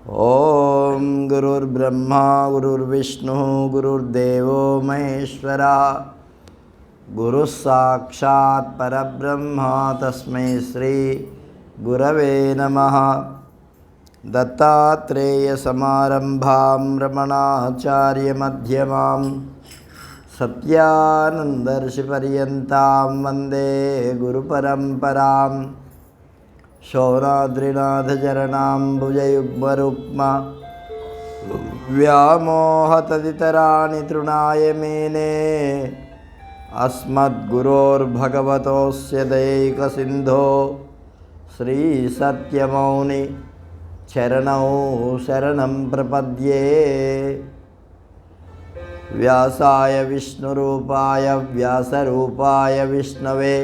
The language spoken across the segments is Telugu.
ఓం గురుర్బ్రహ్మ గురుర్విష్ణు గురుర్దేవో మహేశ్వర గురు సాక్షాత్ పరబ్రహ్మ తస్మై శ్రీ గురవే నమః. దత్తాత్రేయ సమారంభాం రమణాచార్య మధ్యమాం సత్యానందర్షి పర్యంతాం వందే గురు పరంపరాం. శౌరాద్రినాథచరణాంబుజయుగ్మరుక్మ వ్యామోహతదితరాణి తృణాయ మేనే. అస్మద్గురోర్భగవతోస్య దయైకసింధో శ్రీ సత్యమౌని చరణౌ శరణం ప్రపద్యే. వ్యాసాయ విష్ణురూపాయ వ్యాసరూపాయ విష్ణవే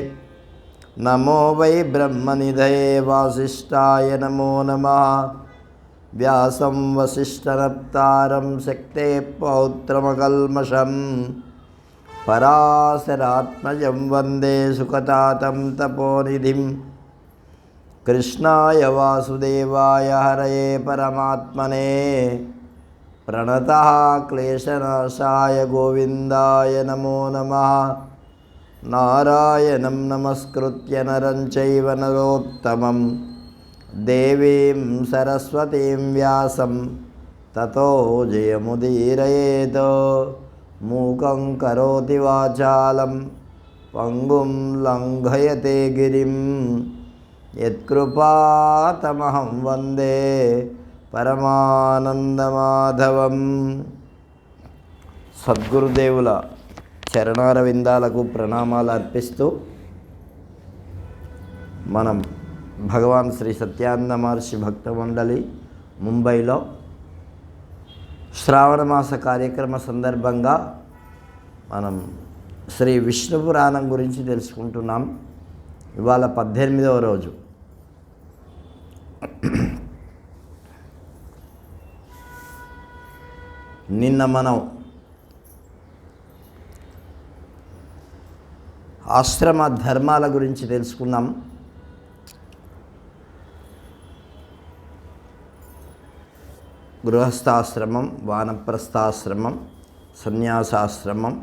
నమో వై బ్రహ్మనిధయే వాసిష్ఠాయ నమో నమః. వ్యాసం వసిష్ఠనప్తారం శక్తే పౌత్రమకల్మషం పరాశరాత్మజం వందే సుఖతాతం తపోనిధిం. కృష్ణాయ వాసుదేవాయ హరయే పరమాత్మనే ప్రణతః క్లేశనాశాయ గోవిందాయ నమో నమః. నారాయణం నమస్కృత్య నరం చైవ నరోత్తమం దేవీం సరస్వతీం వ్యాసం తతో జయముదీరయేత్. మూకం కరోతి వాచాలం పంగుం లంఘయతే గిరిం యత్కృపాతమహం వందే పరమానందమాధవం. సద్గురుదేవుల చరణారవిందాలకు ప్రణామాలు అర్పిస్తూ మనం భగవాన్ శ్రీ సత్యానంద మహర్షి భక్త మండలి ముంబైలో శ్రావణ మాస కార్యక్రమ సందర్భంగా మనం శ్రీ విష్ణు పురాణం గురించి తెలుసుకుంటున్నాం. ఇవాళ 18వ రోజు. నిన్న మనం ఆశ్రమ ధర్మాల గురించి తెలుసుకున్నాం. గృహస్థాశ్రమం, వానప్రస్థాశ్రమం, సన్యాసాశ్రమం,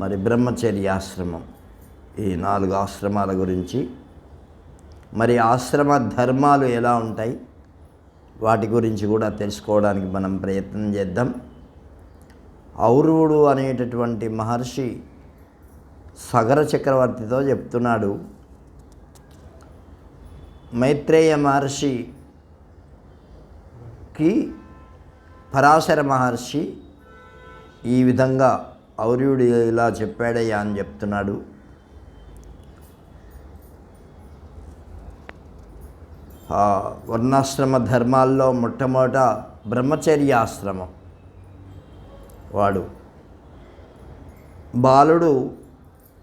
మరి బ్రహ్మచర్యాశ్రమం, ఈ 4 ఆశ్రమాల గురించి, మరి ఆశ్రమ ధర్మాలు ఎలా ఉంటాయి వాటి గురించి కూడా తెలుసుకోవడానికి మనం ప్రయత్నం చేద్దాం. ఔరువుడు అనేటటువంటి మహర్షి సగర చక్రవర్తితో చెప్తున్నాడు, మైత్రేయ మహర్షికి పరాశర మహర్షి ఈ విధంగా ఔర్యుడు ఇలా చెప్పాడయ్యా అని చెప్తున్నాడు. వర్ణాశ్రమ ధర్మాల్లో మొట్టమొదట బ్రహ్మచర్యాశ్రమం. వాడు బాలుడు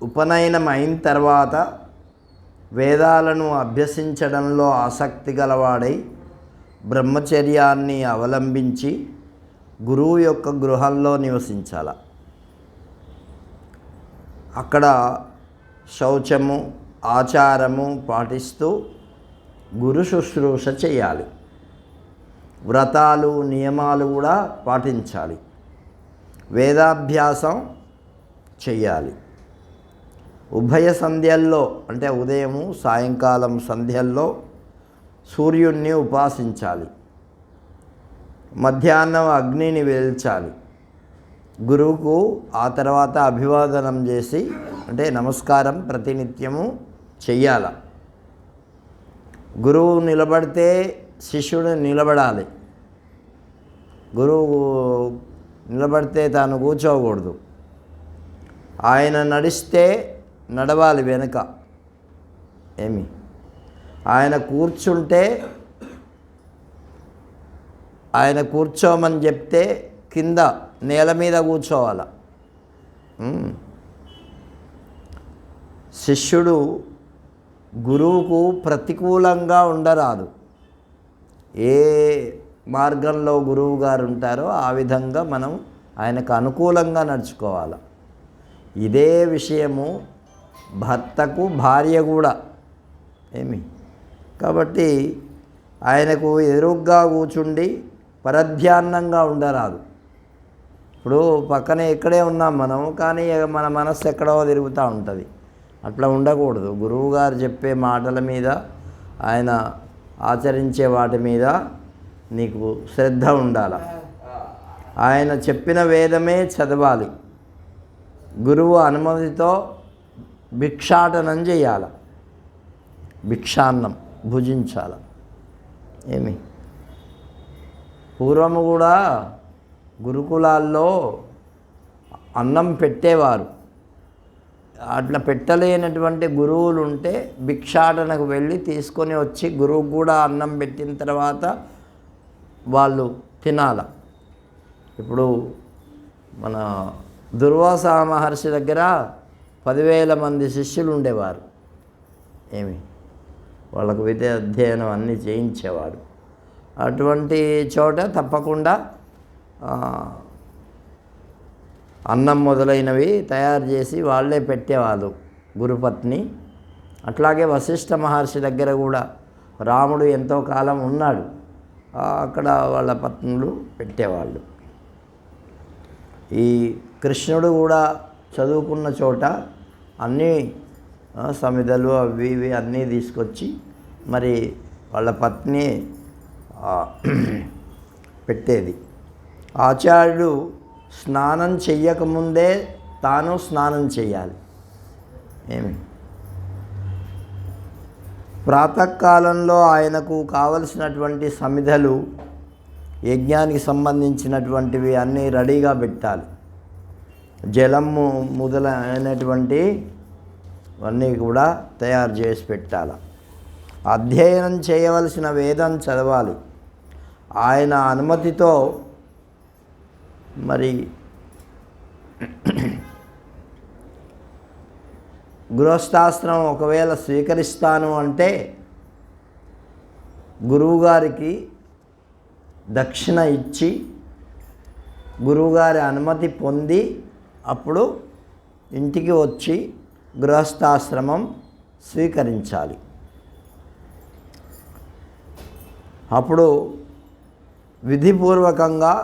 ఉపనయనం అయిన తర్వాత వేదాలను అభ్యసించడంలో ఆసక్తి గలవాడై బ్రహ్మచర్యాన్ని అవలంబించి గురువు యొక్క గృహంలో నివసించాల. అక్కడ శౌచము, ఆచారము పాటిస్తూ గురు శుశ్రూష చేయాలి. వ్రతాలు, నియమాలు కూడా పాటించాలి. వేదాభ్యాసం చెయ్యాలి. ఉభయ సంధ్యల్లో అంటే ఉదయము సాయంకాలం సంధ్యల్లో సూర్యుణ్ణి ఉపాసించాలి. మధ్యాహ్నం అగ్నిని వేల్చాలి. గురువుకు ఆ తర్వాత అభివాదనం చేసి అంటే నమస్కారం ప్రతినిత్యము చెయ్యాల. గురువు నిలబడితే శిష్యుడు నిలబడాలి. గురువు నిలబడితే తాను కూర్చోకూడదు. ఆయన నడిస్తే నడవాలి వెనుక. ఆయన కూర్చుంటే ఆయన కూర్చోమని చెప్తే కింద నేల మీద కూర్చోవాల. శిష్యుడు గురువుకు ప్రతికూలంగా ఉండరాదు. ఏ మార్గంలో గురువు గారు ఉంటారో ఆ విధంగా మనం ఆయనకు అనుకూలంగా నడుచుకోవాలి. ఇదే విషయము భర్తకు భార్య కూడా కాబట్టి ఆయనకు ఎదురుగ్గా కూర్చుండి పరధ్యాన్నంగా ఉండరాదు. ఇప్పుడు పక్కనే ఇక్కడే ఉన్నాం మనం, కానీ మన మనస్సు ఎక్కడో తిరుగుతూ ఉంటుంది. అట్లా ఉండకూడదు. గురువుగారు చెప్పే మాటల మీద, ఆయన ఆచరించే వాటి మీద నీకు శ్రద్ధ ఉండాలి. ఆయన చెప్పిన వేదమే చదవాలి. గురువు అనుమతితో భిక్షాటనం చేయాలి, భిక్షాన్నం భుజించాలి. ఏమి పూర్వము కూడా గురుకులాల్లో అన్నం పెట్టేవారు. అట్లా పెట్టలేనటువంటి గురువులు ఉంటే భిక్షాటనకు వెళ్ళి తీసుకొని వచ్చి గురువుకు కూడా అన్నం పెట్టిన తర్వాత వాళ్ళు తినాల. ఇప్పుడు మన దుర్వాస మహర్షి దగ్గర 10,000 మంది శిష్యులు ఉండేవారు. ఏమి వాళ్ళకు విద్య అధ్యయనం అన్నీ చేయించేవాడు. అటువంటి చోట తప్పకుండా అన్నం మొదలైనవి తయారు చేసి వాళ్ళే పెట్టేవాళ్ళు గురుపత్ని. అట్లాగే వశిష్ఠ మహర్షి దగ్గర కూడా రాముడు ఎంతో కాలం ఉన్నాడు. అక్కడ వాళ్ళ పత్నులు పెట్టేవాళ్ళు. ఈ కృష్ణుడు కూడా చదువుకున్న చోట అన్నీ సమిధలు అవి ఇవి అన్నీ తీసుకొచ్చి మరి వాళ్ళ పత్ని పెట్టేది. ఆచార్యుడు స్నానం చెయ్యకముందే తాను స్నానం చేయాలి. ఏమి ప్రాతకాలంలో ఆయనకు కావలసినటువంటి సమిధలు, యజ్ఞానికి సంబంధించినటువంటివి అన్నీ రెడీగా పెట్టాలి. జలము మొదలైనటువంటి అన్నీ కూడా తయారు చేసి పెట్టాలి. అధ్యయనం చేయవలసిన వేదం చదవాలి. ఆయన అనుమతితో మరి గృహస్థాశ్రమం ఒకవేళ స్వీకరిస్తాను అంటే గురువుగారికి దక్షిణ ఇచ్చి గురువుగారి అనుమతి పొంది అప్పుడు ఇంటికి వచ్చి గృహస్థాశ్రమం స్వీకరించాలి. అప్పుడు విధిపూర్వకంగా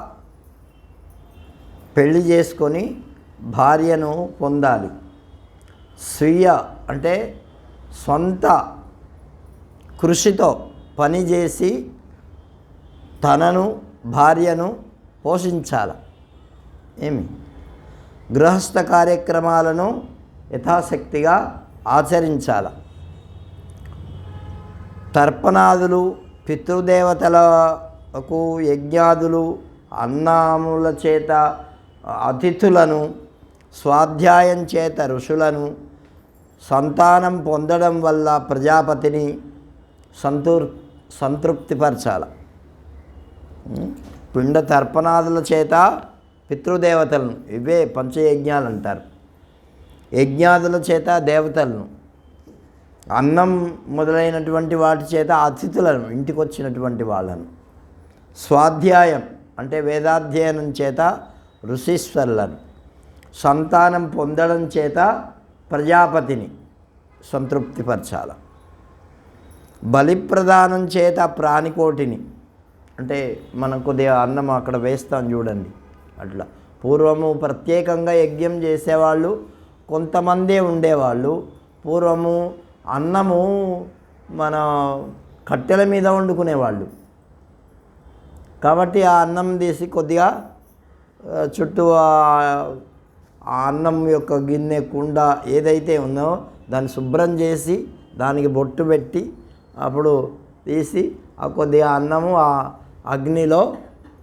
పెళ్లి చేసుకొని భార్యను పొందాలి. స్వీయ అంటే సొంత కృషితో పనిచేసి తనను భార్యను పోషించాలి. ఏమి గృహస్థ కార్యక్రమాలను యథాశక్తిగా ఆచరించాలి. తర్పణాదులు, పితృదేవతలకు యజ్ఞాదులు, అన్నముల చేత అతిథులను, స్వాధ్యాయం చేత ఋషులను, సంతానం పొందడం వల్ల ప్రజాపతిని సంతృప్తిపరచాలి. పిండ తర్పణాదుల చేత పితృదేవతలను, ఇవే పంచయజ్ఞాలు అంటారు. యజ్ఞాదుల చేత దేవతలను, అన్నం మొదలైనటువంటి వాటి చేత అతిథులను, ఇంటికి వచ్చినటువంటి వాళ్ళను, స్వాధ్యాయం అంటే వేదాధ్యయనం చేత ఋషీశ్వరులను, సంతానం పొందడం చేత ప్రజాపతిని సంతృప్తిపరచాలి. బలిప్రదానం చేత ప్రాణికోటిని, అంటే మనం కొద్దిగా అన్నం అక్కడ వేస్తాం చూడండి. అట్లా పూర్వము ప్రత్యేకంగా యజ్ఞం చేసేవాళ్ళు కొంతమందే ఉండేవాళ్ళు. పూర్వము అన్నము మన కట్టెల మీద వండుకునేవాళ్ళు. కాబట్టి ఆ అన్నం తీసి కొద్దిగా చుట్టూ ఆ అన్నం యొక్క గిన్నె, కుండ ఏదైతే ఉందో దాన్ని శుభ్రం చేసి దానికి బొట్టు పెట్టి అప్పుడు తీసి ఆ కొద్దిగా అన్నము ఆ అగ్నిలో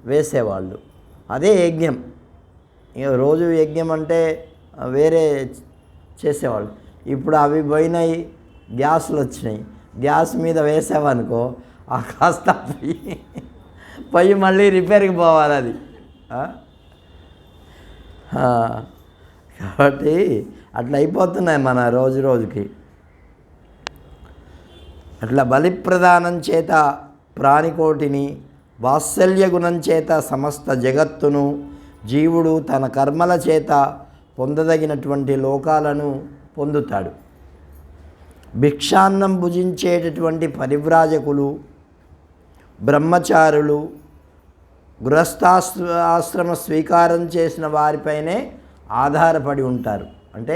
వేసేవాళ్ళు. అదే యజ్ఞం. ఇక రోజు యజ్ఞం అంటే వేరే చేసేవాళ్ళు. ఇప్పుడు అవి పోయినాయి, గ్యాసులు వచ్చినాయి. గ్యాస్ మీద వేసావనుకో ఆ కాస్త పొయ్యి మళ్ళీ రిపేర్కి పోవాలి అది. కాబట్టి అట్లా అయిపోతున్నాయి మన రోజు రోజుకి. అట్లా బలిప్రదానం చేత ప్రాణికోటిని, వాత్సల్య గుణం చేత సమస్త జగత్తును, జీవుడు తన కర్మల చేత పొందదగినటువంటి లోకాలను పొందుతాడు. భిక్షాన్నం భుజించేటటువంటి పరివ్రాజకులు బ్రహ్మచారులు, గృహస్థాశ్రమ స్వీకారం చేసిన వారిపైనే ఆధారపడి ఉంటారు. అంటే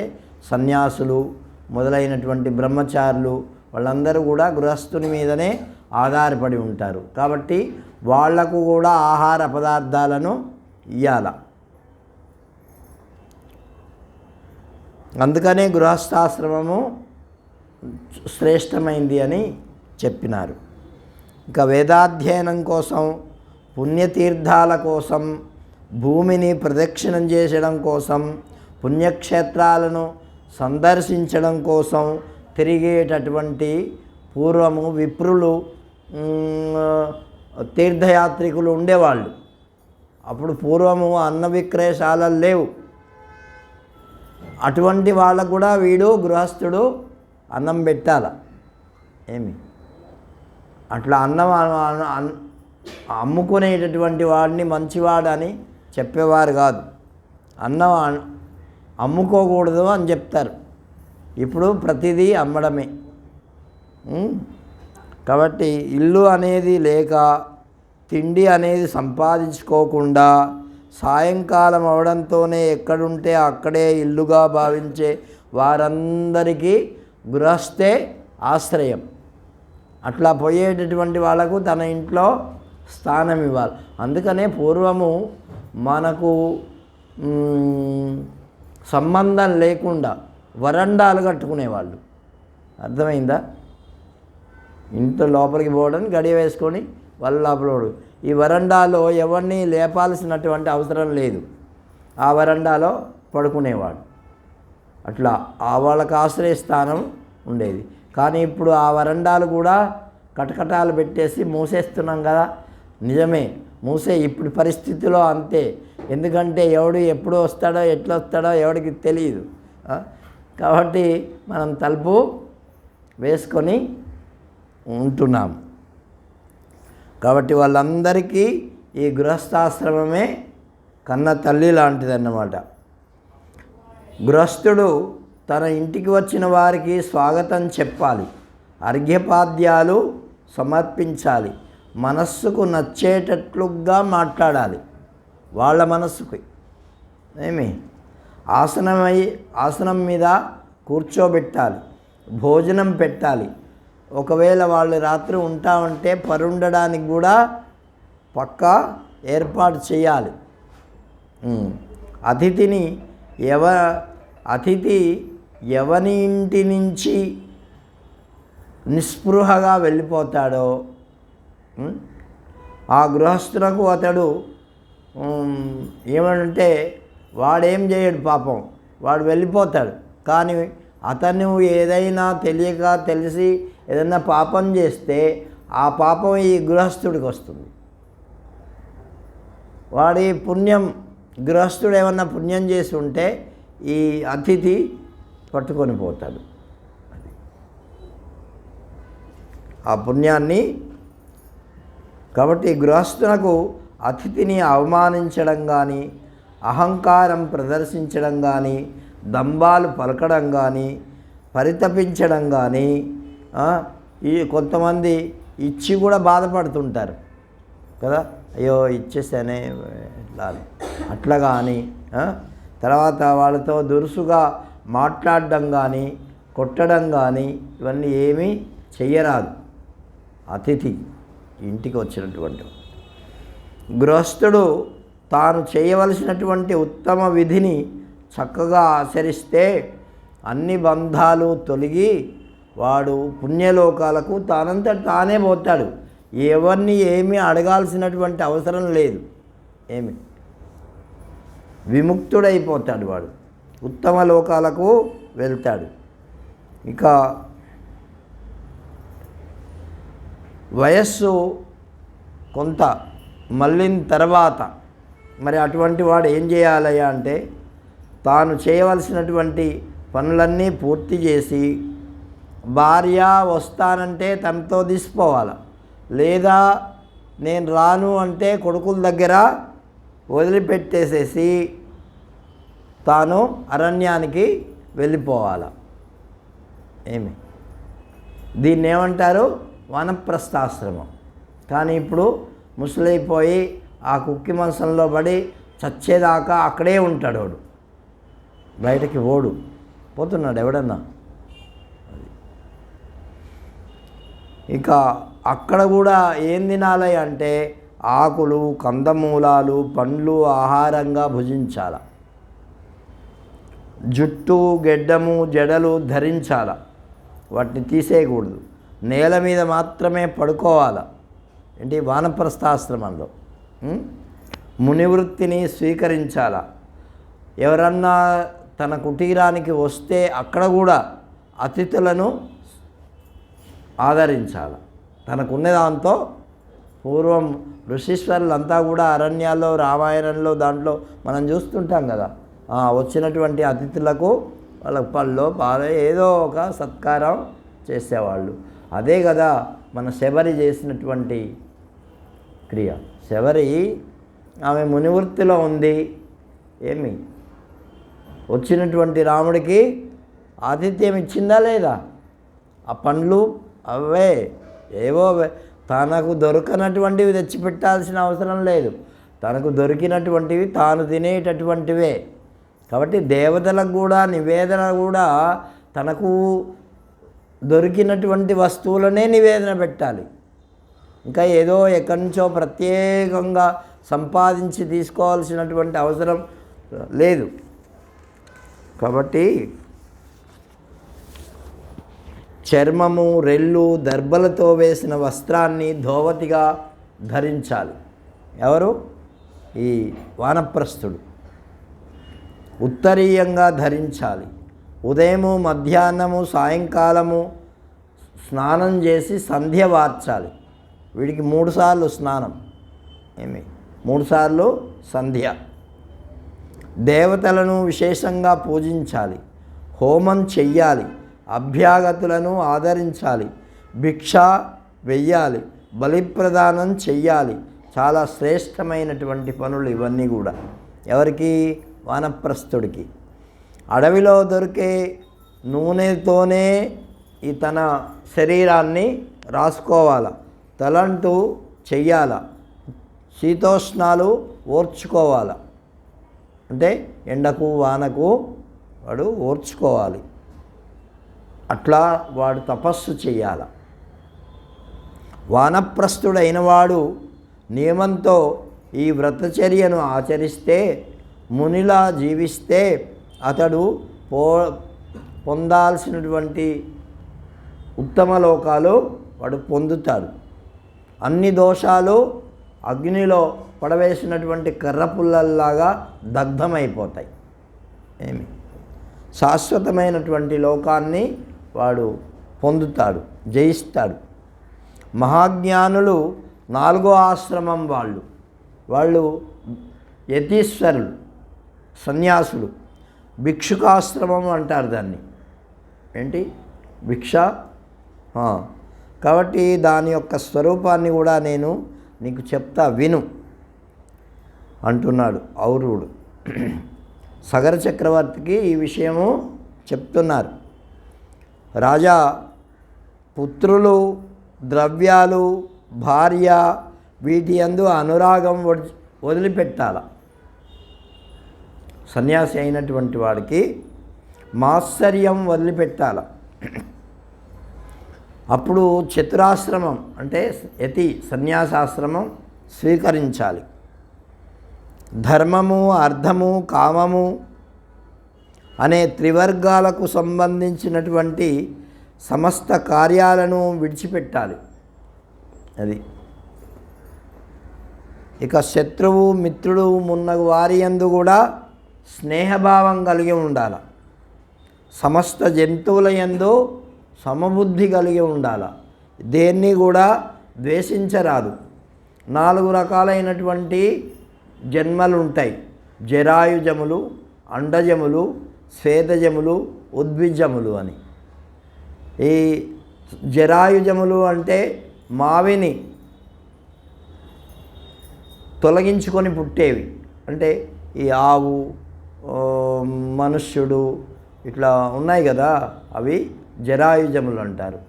సన్యాసులు మొదలైనటువంటి బ్రహ్మచారులు వాళ్ళందరూ కూడా గృహస్థుని మీదనే ఆధారపడి ఉంటారు. కాబట్టి వాళ్లకు కూడా ఆహార పదార్థాలను ఇవ్వాల. అందుకనే గృహస్థాశ్రమము శ్రేష్టమైంది అని చెప్పినారు. ఇంకా వేదాధ్యయనం కోసం, పుణ్యతీర్థాల కోసం, భూమిని ప్రదక్షిణం చేసడం కోసం, పుణ్యక్షేత్రాలను సందర్శించడం కోసం తిరిగేటటువంటి పూర్వము విప్రులు, తీర్థయాత్రికులు ఉండేవాళ్ళు. అప్పుడు పూర్వము అన్న విక్రయశాలలు లేవు. అటువంటి వాళ్ళకు కూడా వీడు గృహస్థుడు అన్నం పెట్టాల. ఏమి అట్లా అన్నం అమ్ముకునేటటువంటి వాడిని మంచివాడని చెప్పేవారు కాదు. అన్నం అమ్ముకోకూడదు అని చెప్తారు. ఇప్పుడు ప్రతిదీ అమ్మడమే. కాబట్టి ఇల్లు అనేది లేక, తిండి అనేది సంపాదించుకోకుండా, సాయంకాలం అవడంతోనే ఎక్కడుంటే అక్కడే ఇల్లుగా భావించే వారందరికీ గృహస్థే ఆశ్రయం. అట్లా పోయేటటువంటి వాళ్ళకు తన ఇంట్లో స్థానం ఇవ్వాలి. అందుకనే పూర్వము మనకు సంబంధం లేకుండా వరండాలు కట్టుకునేవాళ్ళు. అర్థమైందా? ఇంట్లో లోపలికి పోవడానికి గడియ వేసుకొని వాళ్ళ లోపల ఈ వరండాలో ఎవరిని లేపాల్సినటువంటి అవసరం లేదు. ఆ వరండాలో పడుకునేవాడు. అట్లా వాళ్ళకి ఆశ్రయస్థానం ఉండేది. కానీ ఇప్పుడు ఆ వరండాలు కూడా కటకటాలు పెట్టేసి మూసేస్తున్నాం కదా. నిజమే, ఇప్పుడు పరిస్థితిలో అంతే. ఎందుకంటే ఎవడు ఎప్పుడు వస్తాడో ఎట్లా వస్తాడో ఎవడికి తెలియదు. కాబట్టి మనం తలుపు వేసుకొని ఉంటున్నాం. కాబట్టి వాళ్ళందరికీ ఈ గృహస్థాశ్రమమే కన్న తల్లి లాంటిదన్నమాట. గృహస్థుడు తన ఇంటికి వచ్చిన వారికి స్వాగతం చెప్పాలి, అర్ఘ్యపాద్యాలు సమర్పించాలి, మనస్సుకు నచ్చేటట్లుగా మాట్లాడాలి. వాళ్ళ మనస్సుకి ఆసనం మీద కూర్చోబెట్టాలి, భోజనం పెట్టాలి. ఒకవేళ వాళ్ళు రాత్రి ఉంటామంటే పరుండడానికి కూడా పక్కా ఏర్పాటు చేయాలి. అతిథి ఎవని ఇంటి నుంచి నిస్పృహగా వెళ్ళిపోతాడో ఆ గృహస్థునకు అతడు ఏమంటే వాడేం చేయడు పాపం, వాడు వెళ్ళిపోతాడు. కానీ అతను ఏదైనా తెలియక తెలిసి ఏదైనా పాపం చేస్తే ఆ పాపం ఈ గృహస్థుడికి వస్తుంది. వాడి పుణ్యం, గృహస్థుడు ఏమన్నా పుణ్యం చేసి ఉంటే ఈ అతిథి పట్టుకొని పోతాడు. ఆ పుణ్యాన్ని. కాబట్టి గృహస్థునకు అతిథిని అవమానించడం కానీ, అహంకారం ప్రదర్శించడం కానీ, దంబాలు పలకడం కానీ, పరితపించడం కానీ, ఈ కొంతమంది ఇచ్చి కూడా బాధపడుతుంటారు కదా, అయ్యో ఇచ్చేసానే అట్లా కానీ, తర్వాత వాళ్ళతో దురుసుగా మాట్లాడడం కానీ, కొట్టడం కానీ ఇవన్నీ ఏమీ చెయ్యరాదు అతిథి ఇంటికి వచ్చినటువంటి. గృహస్థుడు తాను చేయవలసినటువంటి ఉత్తమ విధిని చక్కగా ఆచరిస్తే అన్ని బంధాలు తొలగి వాడు పుణ్యలోకాలకు తానంతట తానే పోతాడు. ఎవరిని ఏమీ అడగాల్సినటువంటి అవసరం లేదు. విముక్తుడైపోతాడు. వాడు ఉత్తమ లోకాలకు వెళ్తాడు. ఇక వయస్సు కొంత మళ్ళిన తర్వాత మరి అటువంటి వాడు ఏం చేయాలయ్యా అంటే తాను చేయవలసినటువంటి పనులన్నీ పూర్తి చేసి భార్య వస్తానంటే తనతో తీసిపోవాలి, లేదా నేను రాను అంటే కొడుకుల దగ్గర వదిలిపెట్టేసేసి తాను అరణ్యానికి వెళ్ళిపోవాలి. దీన్ని ఏమంటారు? వనప్రస్థాశ్రమం. కానీ ఇప్పుడు ముసలైపోయి ఆ కుక్కి మంచంలో పడి చచ్చేదాకా అక్కడే ఉంటాడు వాడు, బయటకి పోతున్నాడు ఎవడన్నా. ఇక అక్కడ కూడా ఏం తినాలి అంటే ఆకులు, కందమూలాలు, పండ్లు ఆహారంగా భుజించాల. జుట్టు, గెడ్డము, జడలు ధరించాల, వాటిని తీసేయకూడదు. నేల మీద మాత్రమే పడుకోవాలి. ఏంటి వానప్రస్థాశ్రమంలో. మునివృత్తిని స్వీకరించాల. ఎవరన్నా తన కుటీరానికి వస్తే అక్కడ కూడా అతిథులను ఆదరించాలి. తనకున్న దాంతో పూర్వం ఋషీశ్వరులంతా కూడా అరణ్యాల్లో, రామాయణంలో దాంట్లో మనం చూస్తుంటాం కదా, వచ్చినటువంటి అతిథులకు వాళ్ళ పళ్ళు పాలు ఏదో ఒక సత్కారం చేసేవాళ్ళు. అదే కదా మన శబరి చేసినటువంటి క్రియ. శబరి ఆమె మునివృత్తిలో ఉంది. ఏమి వచ్చినటువంటి రాముడికి ఆతిథ్యం ఇచ్చిందా లేదా? ఆ పండ్లు అవే ఏవో తనకు దొరకనటువంటివి తెచ్చిపెట్టాల్సిన అవసరం లేదు. తనకు దొరికినటువంటివి తాను తినేటటువంటివే. కాబట్టి దేవతలకు కూడా నివేదన కూడా తనకు దొరికినటువంటి వస్తువులనే నివేదన పెట్టాలి. ఇంకా ఏదో ఎక్కడి నుంచో ప్రత్యేకంగా సంపాదించి తీసుకోవాల్సినటువంటి అవసరం లేదు. కాబట్టి చర్మము, రెల్లు, దర్భలతో వేసిన వస్త్రాన్ని ధోవతిగా ధరించాలి. ఎవరు? ఈ వానప్రస్థుడు. ఉత్తరీయంగా ధరించాలి. ఉదయము, మధ్యాహ్నము, సాయంకాలము స్నానం చేసి సంధ్య వార్చాలి. వీడికి 3 సార్లు స్నానం. 3 సార్లు సంధ్య. దేవతలను విశేషంగా పూజించాలి. హోమం చెయ్యాలి. అభ్యాగతులను ఆదరించాలి. భిక్ష వెయ్యాలి. బలిప్రదానం చెయ్యాలి. చాలా శ్రేష్టమైనటువంటి పనులు ఇవన్నీ కూడా. ఎవరికి? వానప్రస్థుడికి. అడవిలో దొరికే నూనెతోనే ఈ తన శరీరాన్ని రాసుకోవాల. తలంటూ చెయ్యాల. శీతోష్ణాలు ఓర్చుకోవాలి. అంటే ఎండకు, వానకు వాడు ఓర్చుకోవాలి. అట్లా వాడు తపస్సు చెయ్యాల. వానప్రస్థుడైన వాడు నియమంతో ఈ వ్రతచర్యను ఆచరిస్తే, మునిలా జీవిస్తే అతడు పొందాల్సినటువంటి ఉత్తమ లోకాలు వాడు పొందుతాడు. అన్ని దోషాలు అగ్నిలో పడవేసినటువంటి కర్రపుల్లల్లాగా దగ్ధమైపోతాయి. శాశ్వతమైనటువంటి లోకాన్ని వాడు పొందుతాడు, జయిస్తాడు. మహాజ్ఞానులు 4వ ఆశ్రమం వాళ్ళు యతీశ్వరులు, సన్యాసులు. భిక్షుకాశ్రమం అంటారు దాన్ని. ఏంటి? భిక్ష. కాబట్టి దాని యొక్క స్వరూపాన్ని కూడా నేను నీకు చెప్తా, విను అంటున్నాడు ఔరుడు. సగర చక్రవర్తికి ఈ విషయము చెప్తున్నారు. రాజా, పుత్రులు, ద్రవ్యాలు, భార్య వీటి యందు అనురాగం వదిలిపెట్టాల. సన్యాసి అయినటువంటి వాడికి మాత్సర్యం వదిలిపెట్టాల. అప్పుడు చతురాశ్రమం అంటే యతి సన్యాసాశ్రమం స్వీకరించాలి. ధర్మము, అర్థము, కామము అనే త్రివర్గాలకు సంబంధించినటువంటి సమస్త కార్యాలను విడిచిపెట్టాలి. అది ఇక శత్రువు, మిత్రుడు మున్నగు వారి యందు కూడా స్నేహభావం కలిగి ఉండాలి. సమస్త జంతువుల యందు సమబుద్ధి కలిగి ఉండాలి. దేన్ని కూడా ద్వేషించరాదు. 4 రకాలైనటువంటి జన్మలు ఉంటాయి. జరాయుజములు, అండజములు, శ్వేతజములు, ఉద్విజములు అని. ఈ జరాయుజములు అంటే మావిని తొలగించుకొని పుట్టేవి. అంటే ఈ ఆవు, మనుష్యుడు ఇట్లా ఉన్నాయి కదా, అవి జరాయుజములు అంటారు.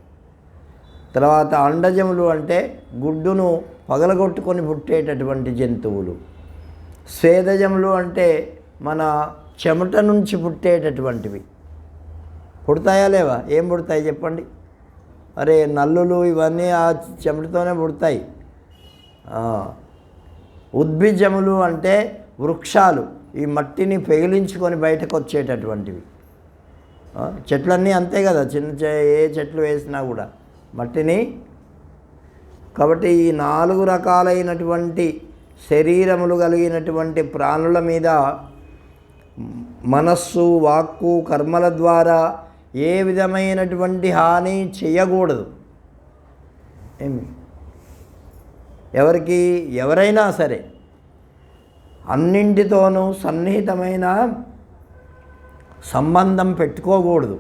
తర్వాత అండజములు అంటే గుడ్డును పగలగొట్టుకొని పుట్టేటటువంటి జంతువులు. స్వేదజములు అంటే మన చెమట నుంచి పుట్టేటటువంటివి. పుడతాయా లేవా? ఏం పుడతాయి చెప్పండి? అరే నల్లులు ఇవన్నీ ఆ చెమటతోనే పుడతాయి. ఉద్భిజములు అంటే వృక్షాలు, ఈ మట్టిని పెగిలించుకొని బయటకు వచ్చేటటువంటివి. చెట్లన్నీ అంతే కదా, ఏ చెట్లు వేసినా కూడా మట్టిని. కాబట్టి ఈ 4 రకాలైనటువంటి శరీరములు కలిగినటువంటి ప్రాణుల మీద మనస్సు, వాక్కు, కర్మల ద్వారా ఏ విధమైనటువంటి హాని చేయకూడదు. ఎవరికి, ఎవరైనా సరే అన్నింటితోనూ సన్నిహితమైన సంబంధం పెట్టుకోకూడదు.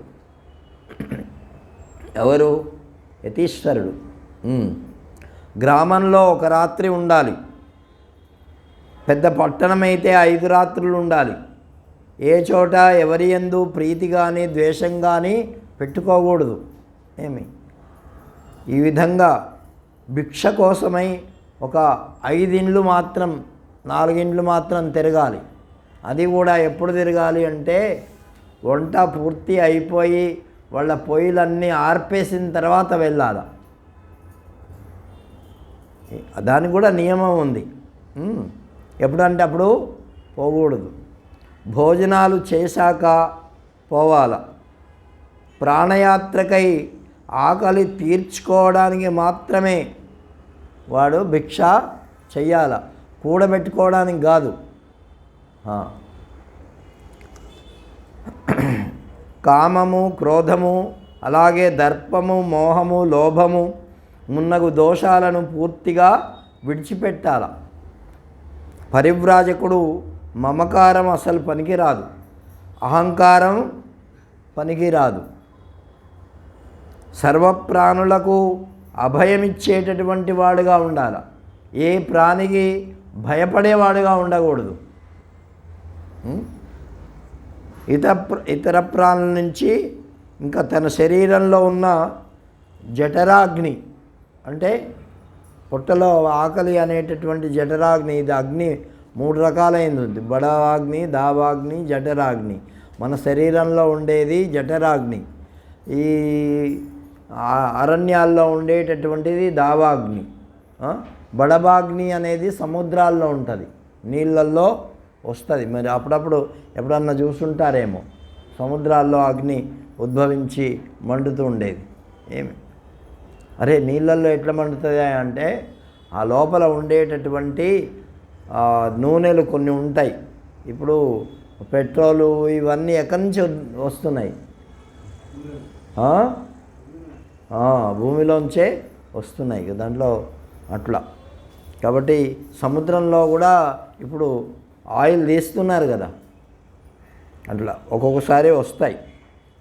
ఎవరు? యతీశ్వరుడు. గ్రామంలో ఒక రాత్రి ఉండాలి, పెద్ద పట్టణమైతే 5 రాత్రులు ఉండాలి. ఏ చోట ఎవరి యందు ప్రీతి కానీ ద్వేషం కానీ పెట్టుకోకూడదు. ఈ విధంగా భిక్ష కోసమై ఒక 5 ఇండ్లు మాత్రం 4 ఇండ్లు మాత్రం తిరగాలి. అది కూడా ఎప్పుడు తిరగాలి అంటే వంట పూర్తి అయిపోయి వాళ్ళ పొయ్యిలన్నీ ఆర్పేసిన తర్వాత వెళ్ళాలి. దానికి కూడా నియమం ఉంది. ఎప్పుడంటే అప్పుడు పోకూడదు. భోజనాలు చేశాక పోవాల. ప్రాణయాత్రకై ఆకలి తీర్చుకోవడానికి మాత్రమే వాడు భిక్ష చెయ్యాల, కూడబెట్టుకోవడానికి కాదు. కామము, క్రోధము, అలాగే దర్పము, మోహము, లోభము మున్నగు దోషాలను పూర్తిగా విడిచిపెట్టాల. పరివ్రాజకుడు మమకారం అసలు పనికిరాదు, అహంకారం పనికిరాదు. సర్వప్రాణులకు అభయమిచ్చేటటువంటి వాడుగా ఉండాలి. ఏ ప్రాణికి భయపడేవాడుగా ఉండకూడదు. ఇతర ప్రాణుల నుంచి ఇంకా తన శరీరంలో ఉన్న జఠరాగ్ని అంటే పొట్టలో ఆకలి అనేటటువంటి జఠరాగ్ని, ఇది అగ్ని 3 రకాలైంది ఉంది. బడవాగ్ని, దావాగ్ని, జఠరాగ్ని. మన శరీరంలో ఉండేది జఠరాగ్ని. ఈ అరణ్యాల్లో ఉండేటటువంటిది దావాగ్ని. బడబాగ్ని అనేది సముద్రాల్లో ఉంటుంది, నీళ్ళల్లో వస్తుంది. మరి అప్పుడప్పుడు ఎప్పుడన్నా చూసుంటారేమో, సముద్రాల్లో అగ్ని ఉద్భవించి మండుతూ ఉండేది. అరే నీళ్ళల్లో ఎట్లా మండుతుంది అంటే ఆ లోపల ఉండేటటువంటి నూనెలు కొన్ని ఉంటాయి. ఇప్పుడు పెట్రోలు ఇవన్నీ ఎక్కడి నుంచి వస్తున్నాయి? భూమిలోంచే వస్తున్నాయి దాంట్లో అట్లా. కాబట్టి సముద్రంలో కూడా ఇప్పుడు ఆయిల్ తీస్తున్నారు కదా, అట్లా ఒక్కొక్కసారి వస్తాయి.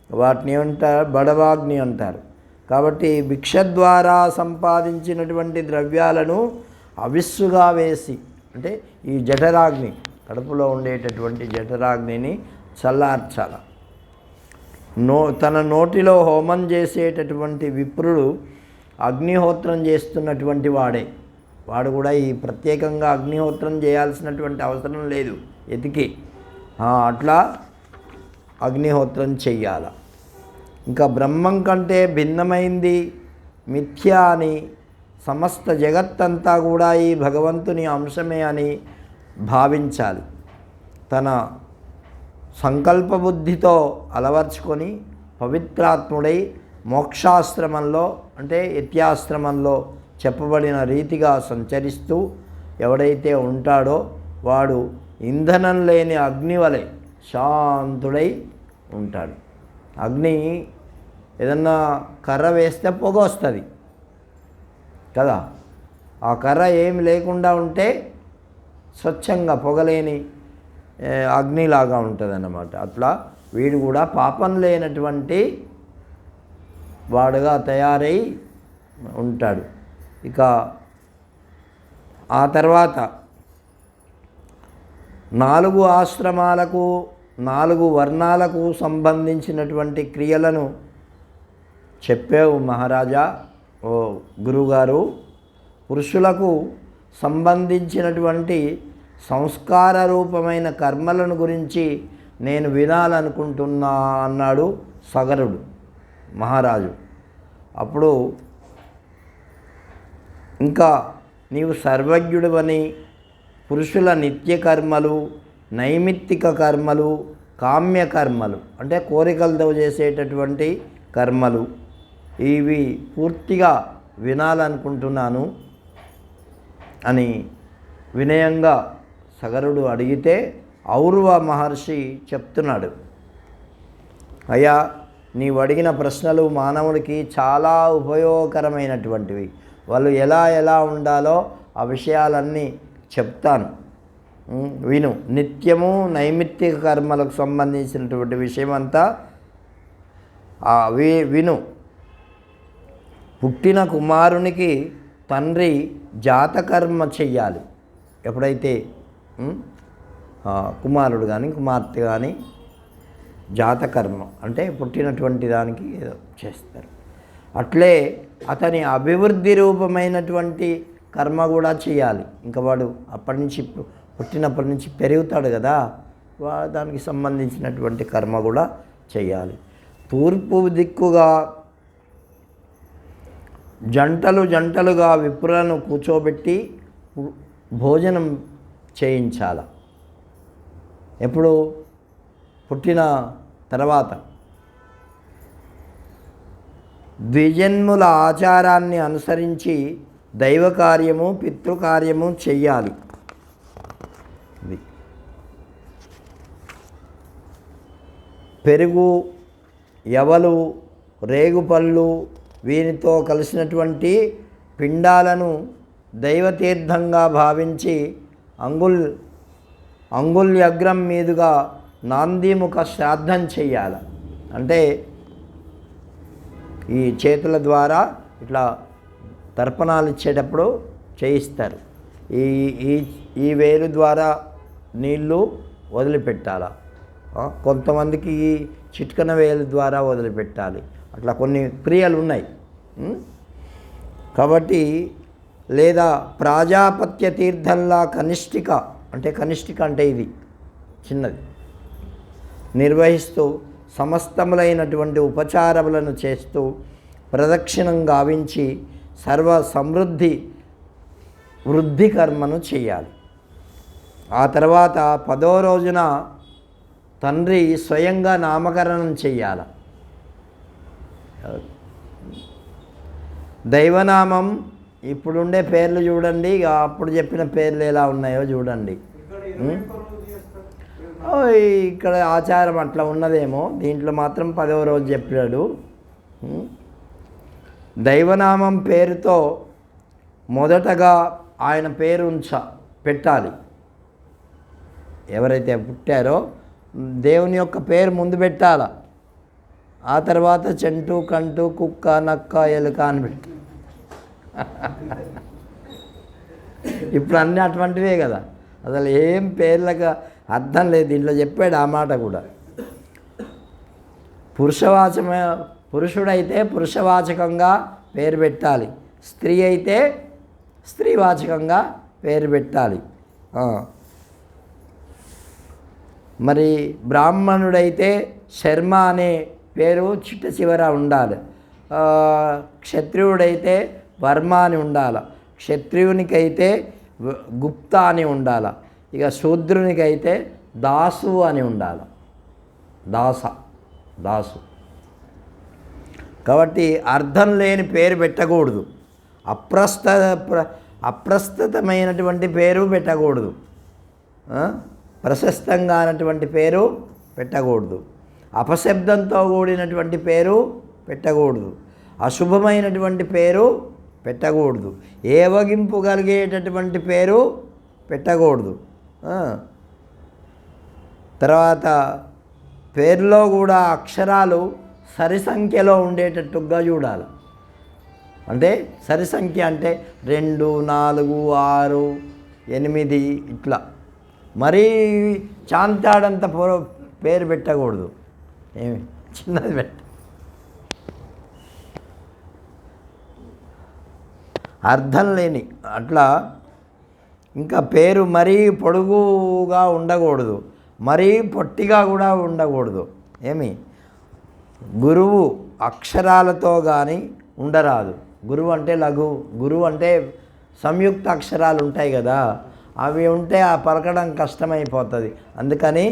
వాటిని ఏమంటారు? బడవాగ్ని అంటారు. కాబట్టి భిక్ష ద్వారా సంపాదించినటువంటి ద్రవ్యాలను అవిస్సుగా వేసి, అంటే ఈ జఠరాగ్ని, కడుపులో ఉండేటటువంటి జఠరాగ్నిని చల్లార్చాల. తన నోటిలో హోమం చేసేటటువంటి విప్రుడు అగ్నిహోత్రం చేస్తున్నటువంటి వాడు కూడా ఈ ప్రత్యేకంగా అగ్నిహోత్రం చేయాల్సినటువంటి అవసరం లేదు ఎతికి, అట్లా అగ్నిహోత్రం చెయ్యాల. ఇంకా బ్రహ్మం కంటే భిన్నమైంది మిథ్య అని, సమస్త జగత్తంతా కూడా ఈ భగవంతుని అంశమే అని భావించాలి. తన సంకల్ప బుద్ధితో అలవర్చుకొని పవిత్రాత్ముడై మోక్షాశ్రమంలో అంటే యత్యాశ్రమంలో చెప్పబడిన రీతిగా సంచరిస్తూ ఎవడైతే ఉంటాడో వాడు ఇంధనం లేని అగ్ని వలె శాంతుడై ఉంటాడు. అగ్ని ఏదన్నా కర్ర వేస్తే పొగ వస్తుంది కదా, ఆ కర్ర ఏమి లేకుండా ఉంటే స్వచ్ఛంగా పొగలేని అగ్నిలాగా ఉంటుంది అన్నమాట. అట్లా వీడు కూడా పాపం లేనటువంటి వాడుగా తయారై ఉంటాడు. ఇక ఆ తర్వాత 4 ఆశ్రమాలకు 4 వర్ణాలకు సంబంధించినటువంటి క్రియలను చెప్పావు మహారాజా, ఓ గురువుగారు. పురుషులకు సంబంధించినటువంటి సంస్కార రూపమైన కర్మలను గురించి నేను వినాలనుకుంటున్నా అన్నాడు సగరుడు మహారాజు. అప్పుడు ఇంకా నీవు సర్వజ్ఞుడివని పురుషుల నిత్య కర్మలు, నైమిత్తిక కర్మలు, కామ్యకర్మలు అంటే కోరికలతో చేసేటటువంటి కర్మలు ఇవి పూర్తిగా వినాలనుకుంటున్నాను అని వినయంగా సగరుడు అడిగితే ఔర్వ మహర్షి చెప్తున్నాడు, అయ్యా నీవు అడిగిన ప్రశ్నలు మానవుడికి చాలా ఉపయోగకరమైనటువంటివి. వాళ్ళు ఎలా ఉండాలో ఆ విషయాలన్నీ చెప్తాను, విను. నిత్యము నైమిత్తిక కర్మలకు సంబంధించినటువంటి విషయం అంతా విను. పుట్టిన కుమారునికి తండ్రి జాతకర్మ చెయ్యాలి. ఎప్పుడైతే కుమారుడు కానీ కుమార్తె కానీ జాతకర్మ అంటే పుట్టినటువంటి దానికి ఏదో చేస్తారు. అట్లే అతని అభివృద్ధి రూపమైనటువంటి కర్మ కూడా చేయాలి. ఇంకా వాడు అప్పటి నుంచి పుట్టినప్పటి నుంచి పెరుగుతాడు కదా, దానికి సంబంధించినటువంటి కర్మ కూడా చేయాలి. తూర్పు దిక్కుగా జంటలుగా విప్రులను కూర్చోబెట్టి భోజనం చేయించాల. ఎప్పుడు? పుట్టిన తర్వాత. ద్విజన్ముల ఆచారాన్ని అనుసరించి దైవ కార్యము పితృకార్యము చెయ్యాలి. పెరుగు, యవలు, రేగుపళ్ళు వీరితో కలిసినటువంటి పిండాలను దైవతీర్థంగా భావించి అంగుళ్యగ్రం మీదుగా నాందీముఖ శ్రాద్ధం చెయ్యాలి. అంటే ఈ చేతుల ద్వారా ఇట్లా తర్పణాలు ఇచ్చేటప్పుడు చేయిస్తారు. ఈ వేలు ద్వారా నీళ్ళు వదిలిపెట్టాలి. కొంతమందికి ఈ చిట్కన వేలు ద్వారా వదిలిపెట్టాలి. అట్లా కొన్ని క్రియలు ఉన్నాయి. కాబట్టి లేదా ప్రాజాపత్య తీర్థంలా కనిష్ఠిక అంటే ఇది చిన్నది నిర్వహిస్తూ సమస్తములైనటువంటి ఉపచారములను చేస్తూ ప్రదక్షిణం గావించి సర్వ సమృద్ధి వృద్ధి కర్మను చేయాలి. ఆ తర్వాత 10వ రోజున తండ్రి స్వయంగా నామకరణం చెయ్యాలి. దైవనామం ఇప్పుడుండే పేర్లు చూడండి, అప్పుడు చెప్పిన పేర్లు ఎలా ఉన్నాయో చూడండి. ఇక్కడ ఆచారం అట్లా ఉన్నదేమో, దీంట్లో మాత్రం 10వ రోజు చెప్పాడు. దైవనామం పేరుతో మొదటగా ఆయన పేరు పెట్టాలి. ఎవరైతే పుట్టారో దేవుని యొక్క పేరు ముందు పెట్టాల. ఆ తర్వాత చెంటు, కంటు, కుక్క, నక్క, ఎలుక అని పెట్టి ఇప్పుడు అన్నీ అటువంటివే కదా, అసలు ఏం పేర్లకు అర్థం లేదు. దీంట్లో చెప్పాడు ఆ మాట కూడా. పురుషుడైతే పురుషవాచకంగా పేరు పెట్టాలి, స్త్రీ అయితే స్త్రీవాచకంగా పేరు పెట్టాలి. మరి బ్రాహ్మణుడైతే శర్మ అనే పేరు చిట్ట చివర ఉండాలి. క్షత్రియుడైతే వర్మ అని ఉండాలి. క్షత్రియునికైతే గుప్త అని ఉండాలి. ఇక శూద్రునికైతే దాసు అని ఉండాలి. దాసు. కాబట్టి అర్థం లేని పేరు పెట్టకూడదు. అప్రస్తుతమైనటువంటి పేరు పెట్టకూడదు. ప్రశస్తంగా అన్నటువంటి పేరు పెట్టకూడదు. అపశబ్దంతో కూడినటువంటి పేరు పెట్టకూడదు. అశుభమైనటువంటి పేరు పెట్టకూడదు. ఏవగింపు కలిగేటటువంటి పేరు పెట్టకూడదు. తర్వాత పేరులో కూడా అక్షరాలు సరి సంఖ్యలో ఉండేటట్టుగా చూడాలి. అంటే సరి సంఖ్య అంటే 2, 4, 6, 8 ఇట్లా. మరీ చాంతాడంత పేరు పెట్టకూడదు. ఏమి చిన్నది అర్థం లేని అట్లా ఇంకా పేరు మరీ పొడుగుగా ఉండకూడదు, మరీ పొట్టిగా కూడా ఉండకూడదు. ఏమి గురువు అక్షరాలతో కానీ ఉండరాదు. గురువు అంటే లఘు, గురువు అంటే సంయుక్త అక్షరాలు ఉంటాయి కదా, అవి ఉంటే ఆ పలకడం కష్టమైపోతుంది. అందుకని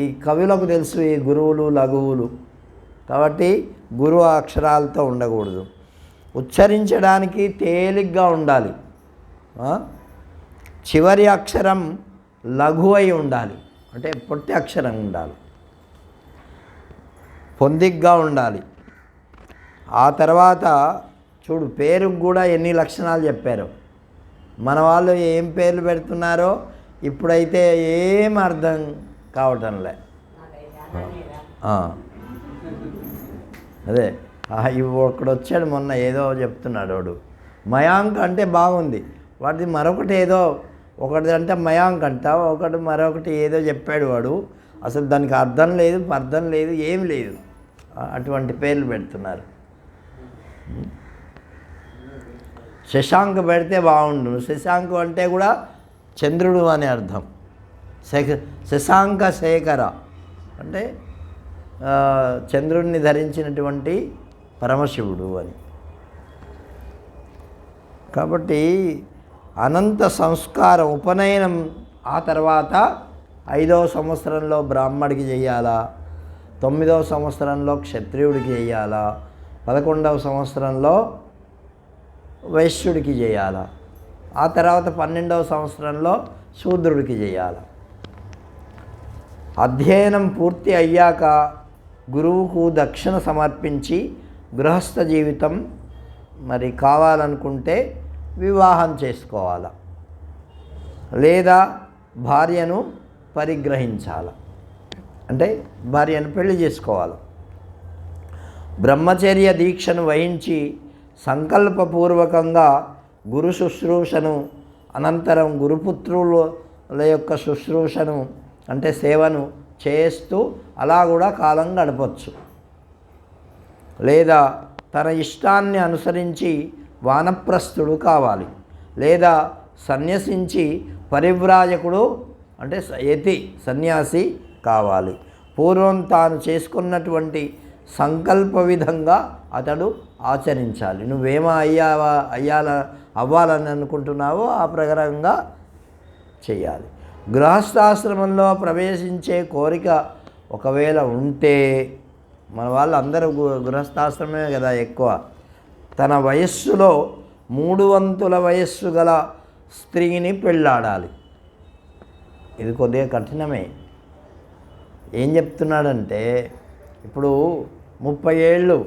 ఈ కవులకు తెలుసు ఈ గురువులు లఘువులు, కాబట్టి గురువు అక్షరాలతో ఉండకూడదు. ఉచ్చరించడానికి తేలిగ్గా ఉండాలి. చివరి అక్షరం లఘు అయి ఉండాలి, అంటే పొట్టి అక్షరం ఉండాలి, పొందిగ్గా ఉండాలి. ఆ తర్వాత చూడు, పేరుకు కూడా ఎన్ని లక్షణాలు చెప్పారు. మన వాళ్ళు ఏం పేర్లు పెడుతున్నారో ఇప్పుడైతే ఏం అర్థం కావటంలే. అదే ఒకడు వచ్చాడు మొన్న, ఏదో చెప్తున్నాడు వాడు, మయాంక్ అంటే బాగుంది, వాటిది మరొకటి ఏదో, ఒకటి అంటే మయాంక్ అంట, ఒకటి మరొకటి ఏదో చెప్పాడు వాడు. అసలు దానికి అర్థం లేదు, అర్థం లేదు, ఏం లేదు. అటువంటి పేర్లు పెడుతున్నారు. శశాంక్ పెడితే బాగుండు. శశాంక్ అంటే కూడా చంద్రుడు అనే అర్థం. శశాంక శేఖర అంటే చంద్రుడిని ధరించినటువంటి పరమశివుడు అని. కాబట్టి అనంత సంస్కారం, ఉపనయనం ఆ తర్వాత 5వ సంవత్సరంలో బ్రాహ్మడికి చేయాలా, 9వ సంవత్సరంలో క్షత్రియుడికి చేయాలా, 11వ సంవత్సరంలో వైశ్యుడికి చేయాలా, ఆ తర్వాత 12వ సంవత్సరంలో శూద్రుడికి చేయాలి. అధ్యయనం పూర్తి అయ్యాక గురువుకు దక్షిణ సమర్పించి గృహస్థ జీవితం మరి కావాలనుకుంటే వివాహం చేసుకోవాలి, లేదా భార్యను పరిగ్రహించాలి, అంటే భార్యను పెళ్లి చేసుకోవాలి. బ్రహ్మచర్య దీక్షను వహించి సంకల్పపూర్వకంగా గురు శుశ్రూషను, అనంతరం గురుపుత్రుల యొక్క శుశ్రూషను అంటే సేవను చేస్తూ అలా కూడా కాలం గడపచ్చు. లేదా తన ఇష్టాన్ని అనుసరించి వానప్రస్థుడు కావాలి, లేదా సన్యసించి పరివ్రాజకుడు అంటే యతి సన్యాసి కావాలి. పూర్వం తాను చేసుకున్నటువంటి సంకల్ప విధంగా అతడు ఆచరించాలి. నువ్వేమో అవ్వాలని అనుకుంటున్నావో ఆ ప్రకారంగా చేయాలి. గృహస్థాశ్రమంలో ప్రవేశించే కోరిక ఒకవేళ ఉంటే, మన వాళ్ళందరూ గృహస్థాశ్రమే కదా ఎక్కువ, తన వయస్సులో 3 వంతుల వయస్సు గల స్త్రీని పెళ్ళాడాలి. ఇది కొద్దిగా కఠినమే. ఏం చెప్తున్నాడంటే, ఇప్పుడు 30 ఏళ్ళు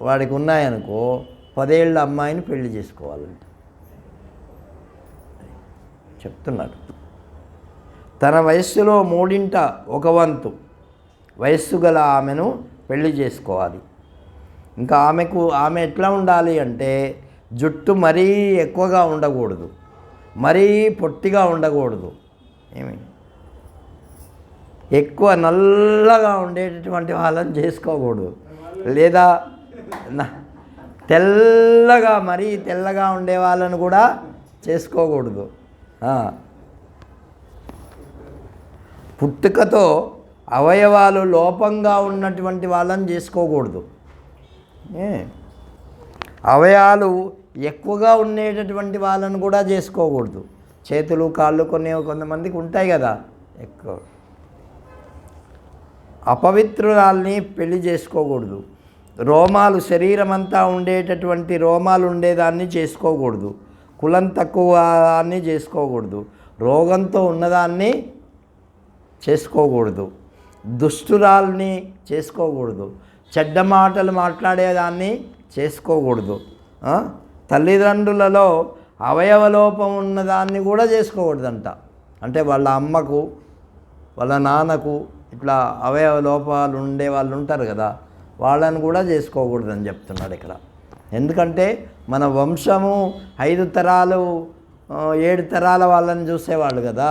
వాడికి ఉన్నాయనుకో, 10 ఏళ్ళ అమ్మాయిని పెళ్లి చేసుకోవాలంట చెప్తున్నాడు. తన వయస్సులో 1/3 వంతు వయస్సు గల ఆమెను పెళ్లి చేసుకోవాలి. ఇంకా ఆమె ఎట్లా ఉండాలి అంటే, జుట్టు మరీ ఎక్కువగా ఉండకూడదు, మరీ పొట్టిగా ఉండకూడదు, ఏమి ఎక్కువ నల్లగా ఉండేటటువంటి వాళ్ళని చేసుకోకూడదు, లేదా తెల్లగా మరీ తెల్లగా ఉండే వాళ్ళని కూడా చేసుకోకూడదు. పుట్టుకతో అవయవాలు లోపంగా ఉన్నటువంటి వాళ్ళని చేసుకోకూడదు. అవయవాలు ఎక్కువగా ఉండేటటువంటి వాళ్ళని కూడా చేసుకోకూడదు. చేతులు కాళ్ళు కొంతమందికి ఉంటాయి కదా ఎక్కువ. అపవిత్రురాల్ని పెళ్లి చేసుకోకూడదు. రోమాలు శరీరం అంతా ఉండేటటువంటి రోమాలు ఉండేదాన్ని చేసుకోకూడదు. కులం తక్కువ దాన్ని చేసుకోకూడదు. రోగంతో ఉన్నదాన్ని చేసుకోకూడదు. దుష్టురాల్ని చేసుకోకూడదు. చెడ్డ మాటలు మాట్లాడేదాన్ని చేసుకోకూడదు. తల్లిదండ్రులలో అవయవలోపం ఉన్నదాన్ని కూడా చేసుకోకూడదంట. అంటే వాళ్ళ అమ్మకు వాళ్ళ నాన్నకు ఇట్లా అవయవ లోపాలు ఉండే వాళ్ళు ఉంటారు కదా, వాళ్ళని కూడా చేసుకోకూడదని చెప్తున్నాడు ఇక్కడ. ఎందుకంటే మన వంశము 5 తరాలు 7 తరాల వాళ్ళని చూసేవాళ్ళు కదా.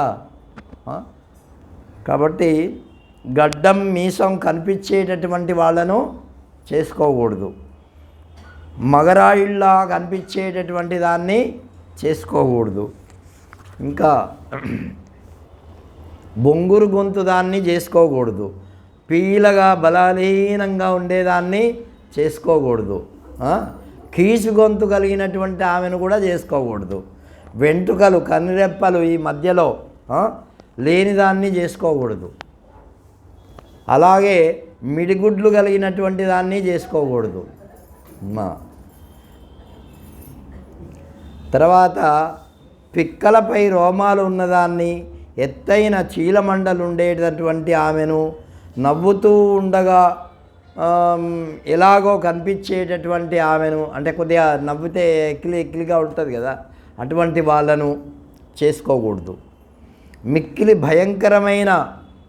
కాబట్టి గడ్డం మీసం కనిపించేటటువంటి వాళ్ళను చేసుకోకూడదు. మగరాయిళ్ళ కనిపించేటటువంటి దాన్ని చేసుకోకూడదు. ఇంకా బొంగురు గొంతు దాన్ని చేసుకోకూడదు. పీలగా బలహీనంగా ఉండేదాన్ని చేసుకోకూడదు. కీచు గొంతు కలిగినటువంటి ఆమెను కూడా చేసుకోకూడదు. వెంట్రుకలు కనురెప్పలు ఈ మధ్యలో లేని దాన్ని చేసుకోకూడదు. అలాగే మిడిగుడ్లు కలిగినటువంటి దాన్ని చేసుకోకూడదు. తర్వాత పిక్కలపై రోమాలు ఉన్నదాన్ని, ఎత్తైన చీలమండలు ఉండేటటువంటి ఆమెను, నవ్వుతూ ఉండగా ఎలాగో కనిపించేటటువంటి ఆమెను, అంటే కొద్దిగా నవ్వితే ఎక్కిలిగా ఉంటుంది కదా, అటువంటి వాళ్ళను చేసుకోకూడదు. మిక్కిలి భయంకరమైన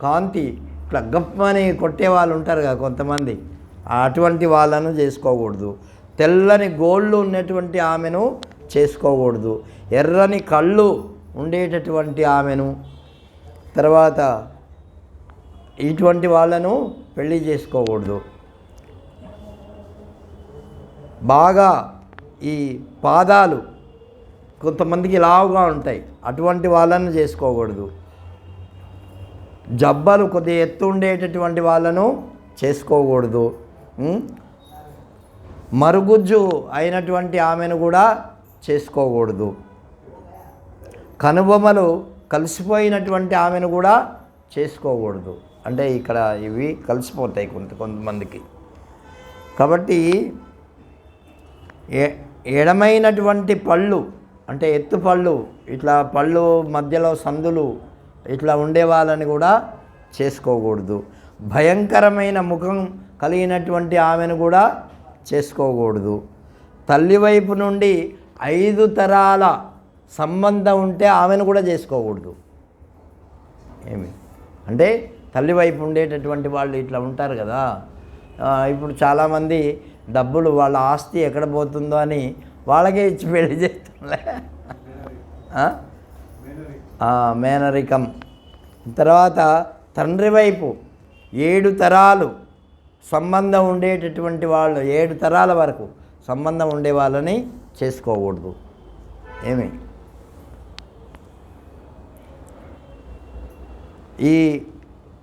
కాంతి, ఇట్లా గప్పని కొట్టే వాళ్ళు ఉంటారు కదా కొంతమంది, అటువంటి వాళ్ళను చేసుకోకూడదు. తెల్లని గోళ్ళు ఉన్నటువంటి ఆమెను చేసుకోకూడదు. ఎర్రని కళ్ళు ఉండేటటువంటి ఆమెను, తర్వాత ఇటువంటి వాళ్ళను పెళ్లి చేసుకోకూడదు. బాగా ఈ పాదాలు కొంతమందికి లావుగా ఉంటాయి, అటువంటి వాళ్ళను చేసుకోకూడదు. జబ్బలు కొద్దిగా ఎత్తు ఉండేటటువంటి వాళ్ళను చేసుకోకూడదు. మరుగుజ్జు అయినటువంటి ఆమెను కూడా చేసుకోకూడదు. కనుబొమ్మలు కలిసిపోయినటువంటి ఆమెను కూడా చేసుకోకూడదు. అంటే ఇక్కడ ఇవి కలిసిపోతాయి కొంతమందికి. కాబట్టి ఎడమైనటువంటి పళ్ళు, అంటే ఎత్తు పళ్ళు, ఇట్లా పళ్ళు మధ్యలో సందులు ఇట్లా ఉండే వాళ్ళని కూడా చేసుకోకూడదు. భయంకరమైన ముఖం కలిగినటువంటి ఆమెను కూడా చేసుకోకూడదు. తల్లి వైపు నుండి 5 తరాల సంబంధం ఉంటే ఆమెను కూడా చేసుకోకూడదు. అంటే తల్లి వైపు ఉండేటటువంటి వాళ్ళు ఇట్లా ఉంటారు కదా. ఇప్పుడు చాలామంది డబ్బులు వాళ్ళ ఆస్తి ఎక్కడ పోతుందో అని వాళ్ళకే ఇచ్చి పెళ్లి చేస్తుండే, మేనరికం. తర్వాత తండ్రి వైపు 7 తరాలు సంబంధం ఉండేటటువంటి వాళ్ళు, 7 తరాల వరకు సంబంధం ఉండే వాళ్ళని చేసుకోకూడదు. ఈ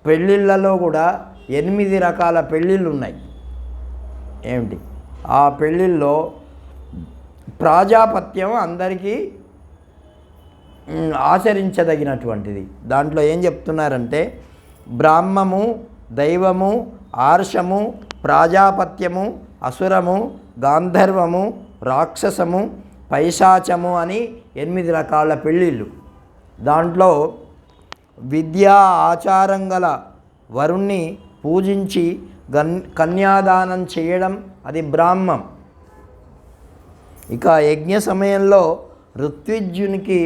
పెళ్ళిళ్ళలో కూడా 8 రకాల పెళ్ళిళ్ళు ఉన్నాయి. ఏమిటి ఆ పెళ్ళిళ్ళలో ప్రాజాపత్యం అందరికీ ఆచరించదగినటువంటిది. దాంట్లో ఏం చెప్తున్నారంటే బ్రాహ్మము, దైవము, ఆర్షము, ప్రాజాపత్యము, అసురము, గాంధర్వము, రాక్షసము, పైశాచము అని 8 రకాల పెళ్ళిళ్ళు. దాంట్లో విద్యా ఆచారం గల వరుణ్ణి పూజించి కన్యాదానం చేయడం అది బ్రాహ్మం. ఇక యజ్ఞ సమయంలో ఋత్విజ్యునికి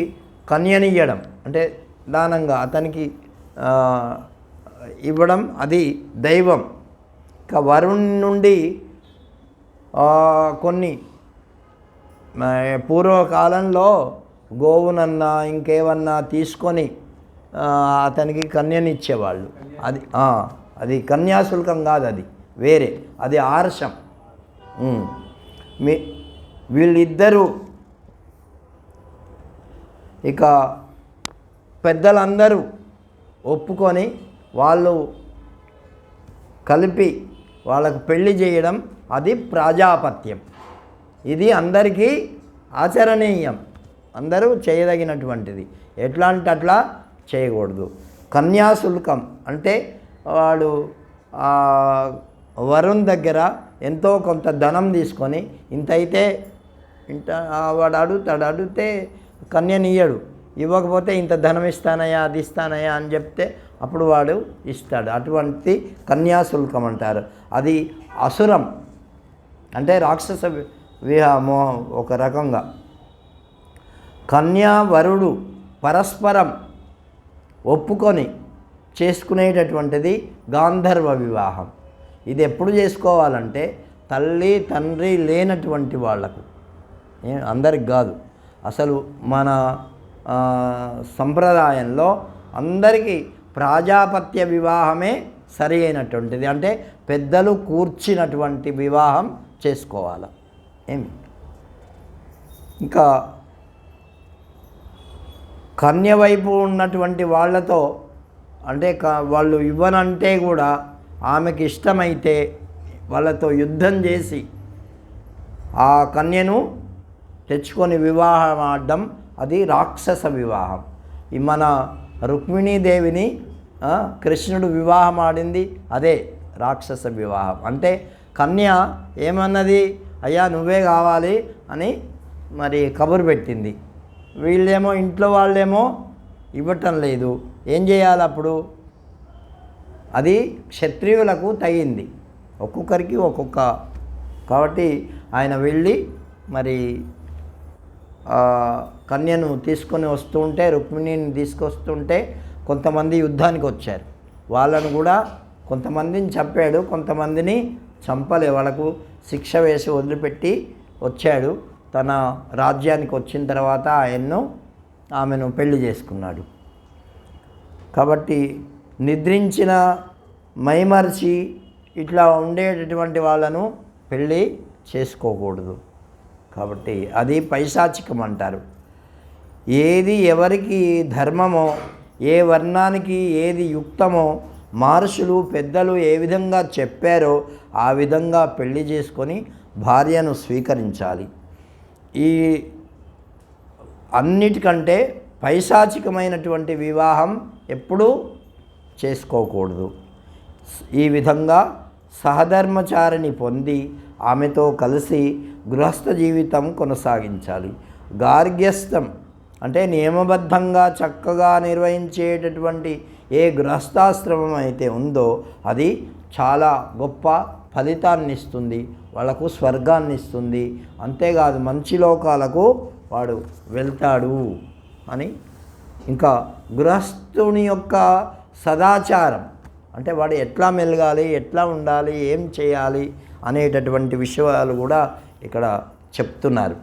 కన్యనియ్యడం, అంటే దానంగా అతనికి ఇవ్వడం అది దైవం. ఇక వరుణ్ నుండి కొన్ని పూర్వకాలంలో గోవునన్నా ఇంకేమన్నా తీసుకొని అతనికి కన్యనిచ్చేవాళ్ళు. అది కన్యాశుల్కం కాదు, అది వేరే, అది ఆర్షం. వీళ్ళిద్దరూ ఇక పెద్దలందరూ ఒప్పుకొని వాళ్ళు కలిపి వాళ్ళకు పెళ్లి చేయడం అది ప్రాజాపత్యం. ఇది అందరికీ ఆచరణీయం, అందరూ చేయదగినటువంటిది. ఎట్లా అంటే అట్లా చేయకూడదు. కన్యాశుల్కం అంటే వాడు వరుణ్ దగ్గర ఎంతో కొంత ధనం తీసుకొని ఇంత అయితే ఇంత వాడు అడిగితే కన్యనియ్యడు, ఇవ్వకపోతే ఇంత ధనం ఇస్తానయ్యా అది ఇస్తానయ్యా అని చెప్తే అప్పుడు వాడు ఇస్తాడు. అటువంటి కన్యాశుల్కం అంటారు. అది అసురం, అంటే రాక్షస వివాహం ఒక రకంగా. కన్యా వరుడు పరస్పరం ఒప్పుకొని చేసుకునేటటువంటిది గాంధర్వ వివాహం. ఇది ఎప్పుడు చేసుకోవాలంటే తల్లి తండ్రి లేనటువంటి వాళ్లకు, అందరికి కాదు. అసలు మన సంప్రదాయంలో అందరికీ ప్రాజాపత్య వివాహమే సరి అయినటువంటిది. అంటే పెద్దలు కూర్చినటువంటి వివాహం చేసుకోవాలి. ఇంకా కన్య వైపు ఉన్నటువంటి వాళ్ళతో అంటే వాళ్ళు ఇవ్వనంటే కూడా ఆమెకి ఇష్టమైతే వాళ్ళతో యుద్ధం చేసి ఆ కన్యను తెచ్చుకొని వివాహం ఆడడం, అది రాక్షస వివాహం. ఈ మన రుక్మిణీదేవిని కృష్ణుడు వివాహం ఆడింది అదే రాక్షస వివాహం. అంటే కన్య ఏమన్నది, అయ్యా నువ్వే కావాలి అని మరి కబురు పెట్టింది. వీళ్ళేమో ఇంట్లో వాళ్ళేమో ఇవ్వటం లేదు. ఏం చేయాలి అప్పుడు? అది క్షత్రియులకు తగింది, ఒక్కొక్కరికి ఒక్కొక్క. కాబట్టి ఆయన వెళ్ళి మరి కన్యను తీసుకొని వస్తుంటే, రుక్మిణిని తీసుకొస్తుంటే కొంతమంది యుద్ధానికి వచ్చారు. వాళ్ళను కూడా కొంతమందిని చంపాడు, కొంతమందిని చంపలే. వాళ్ళకు శిక్ష వేసి వదిలిపెట్టి వచ్చాడు. తన రాజ్యానికి వచ్చిన తర్వాత ఆమెను పెళ్లి చేసుకున్నాడు. కాబట్టి నిద్రించిన మైమర్చి ఇట్లా ఉండేటటువంటి వాళ్ళను పెళ్ళి చేసుకోకూడదు. కాబట్టి అది పైశాచికం అంటారు. ఏది ఎవరికి ధర్మమో, ఏ వర్ణానికి ఏది యుక్తమో మహర్షులు పెద్దలు ఏ విధంగా చెప్పారో ఆ విధంగా పెళ్లి చేసుకొని భార్యను స్వీకరించాలి. ఈ అన్నిటికంటే పైశాచికమైనటువంటి వివాహం ఎప్పుడూ చేసుకోకూడదు. ఈ విధంగా సహధర్మచారిని పొంది ఆమెతో కలిసి గృహస్థ జీవితం కొనసాగించాలి. గార్గ్యస్థం అంటే నియమబద్ధంగా చక్కగా నిర్వహించేటటువంటి ఏ గృహస్థాశ్రమం అయితే ఉందో అది చాలా గొప్ప ఫలితాన్ని ఇస్తుంది, వాళ్ళకు స్వర్గాన్ని ఇస్తుంది. అంతేకాదు మంచి లోకాలకు వాడు వెళ్తాడు అని. ఇంకా గృహస్థుని యొక్క సదాచారం అంటే వాడు ఎట్లా మెలగాలి, ఎట్లా ఉండాలి, ఏం చేయాలి అనేటటువంటి విషయాలు కూడా ఇక్కడ చెప్తున్నారు.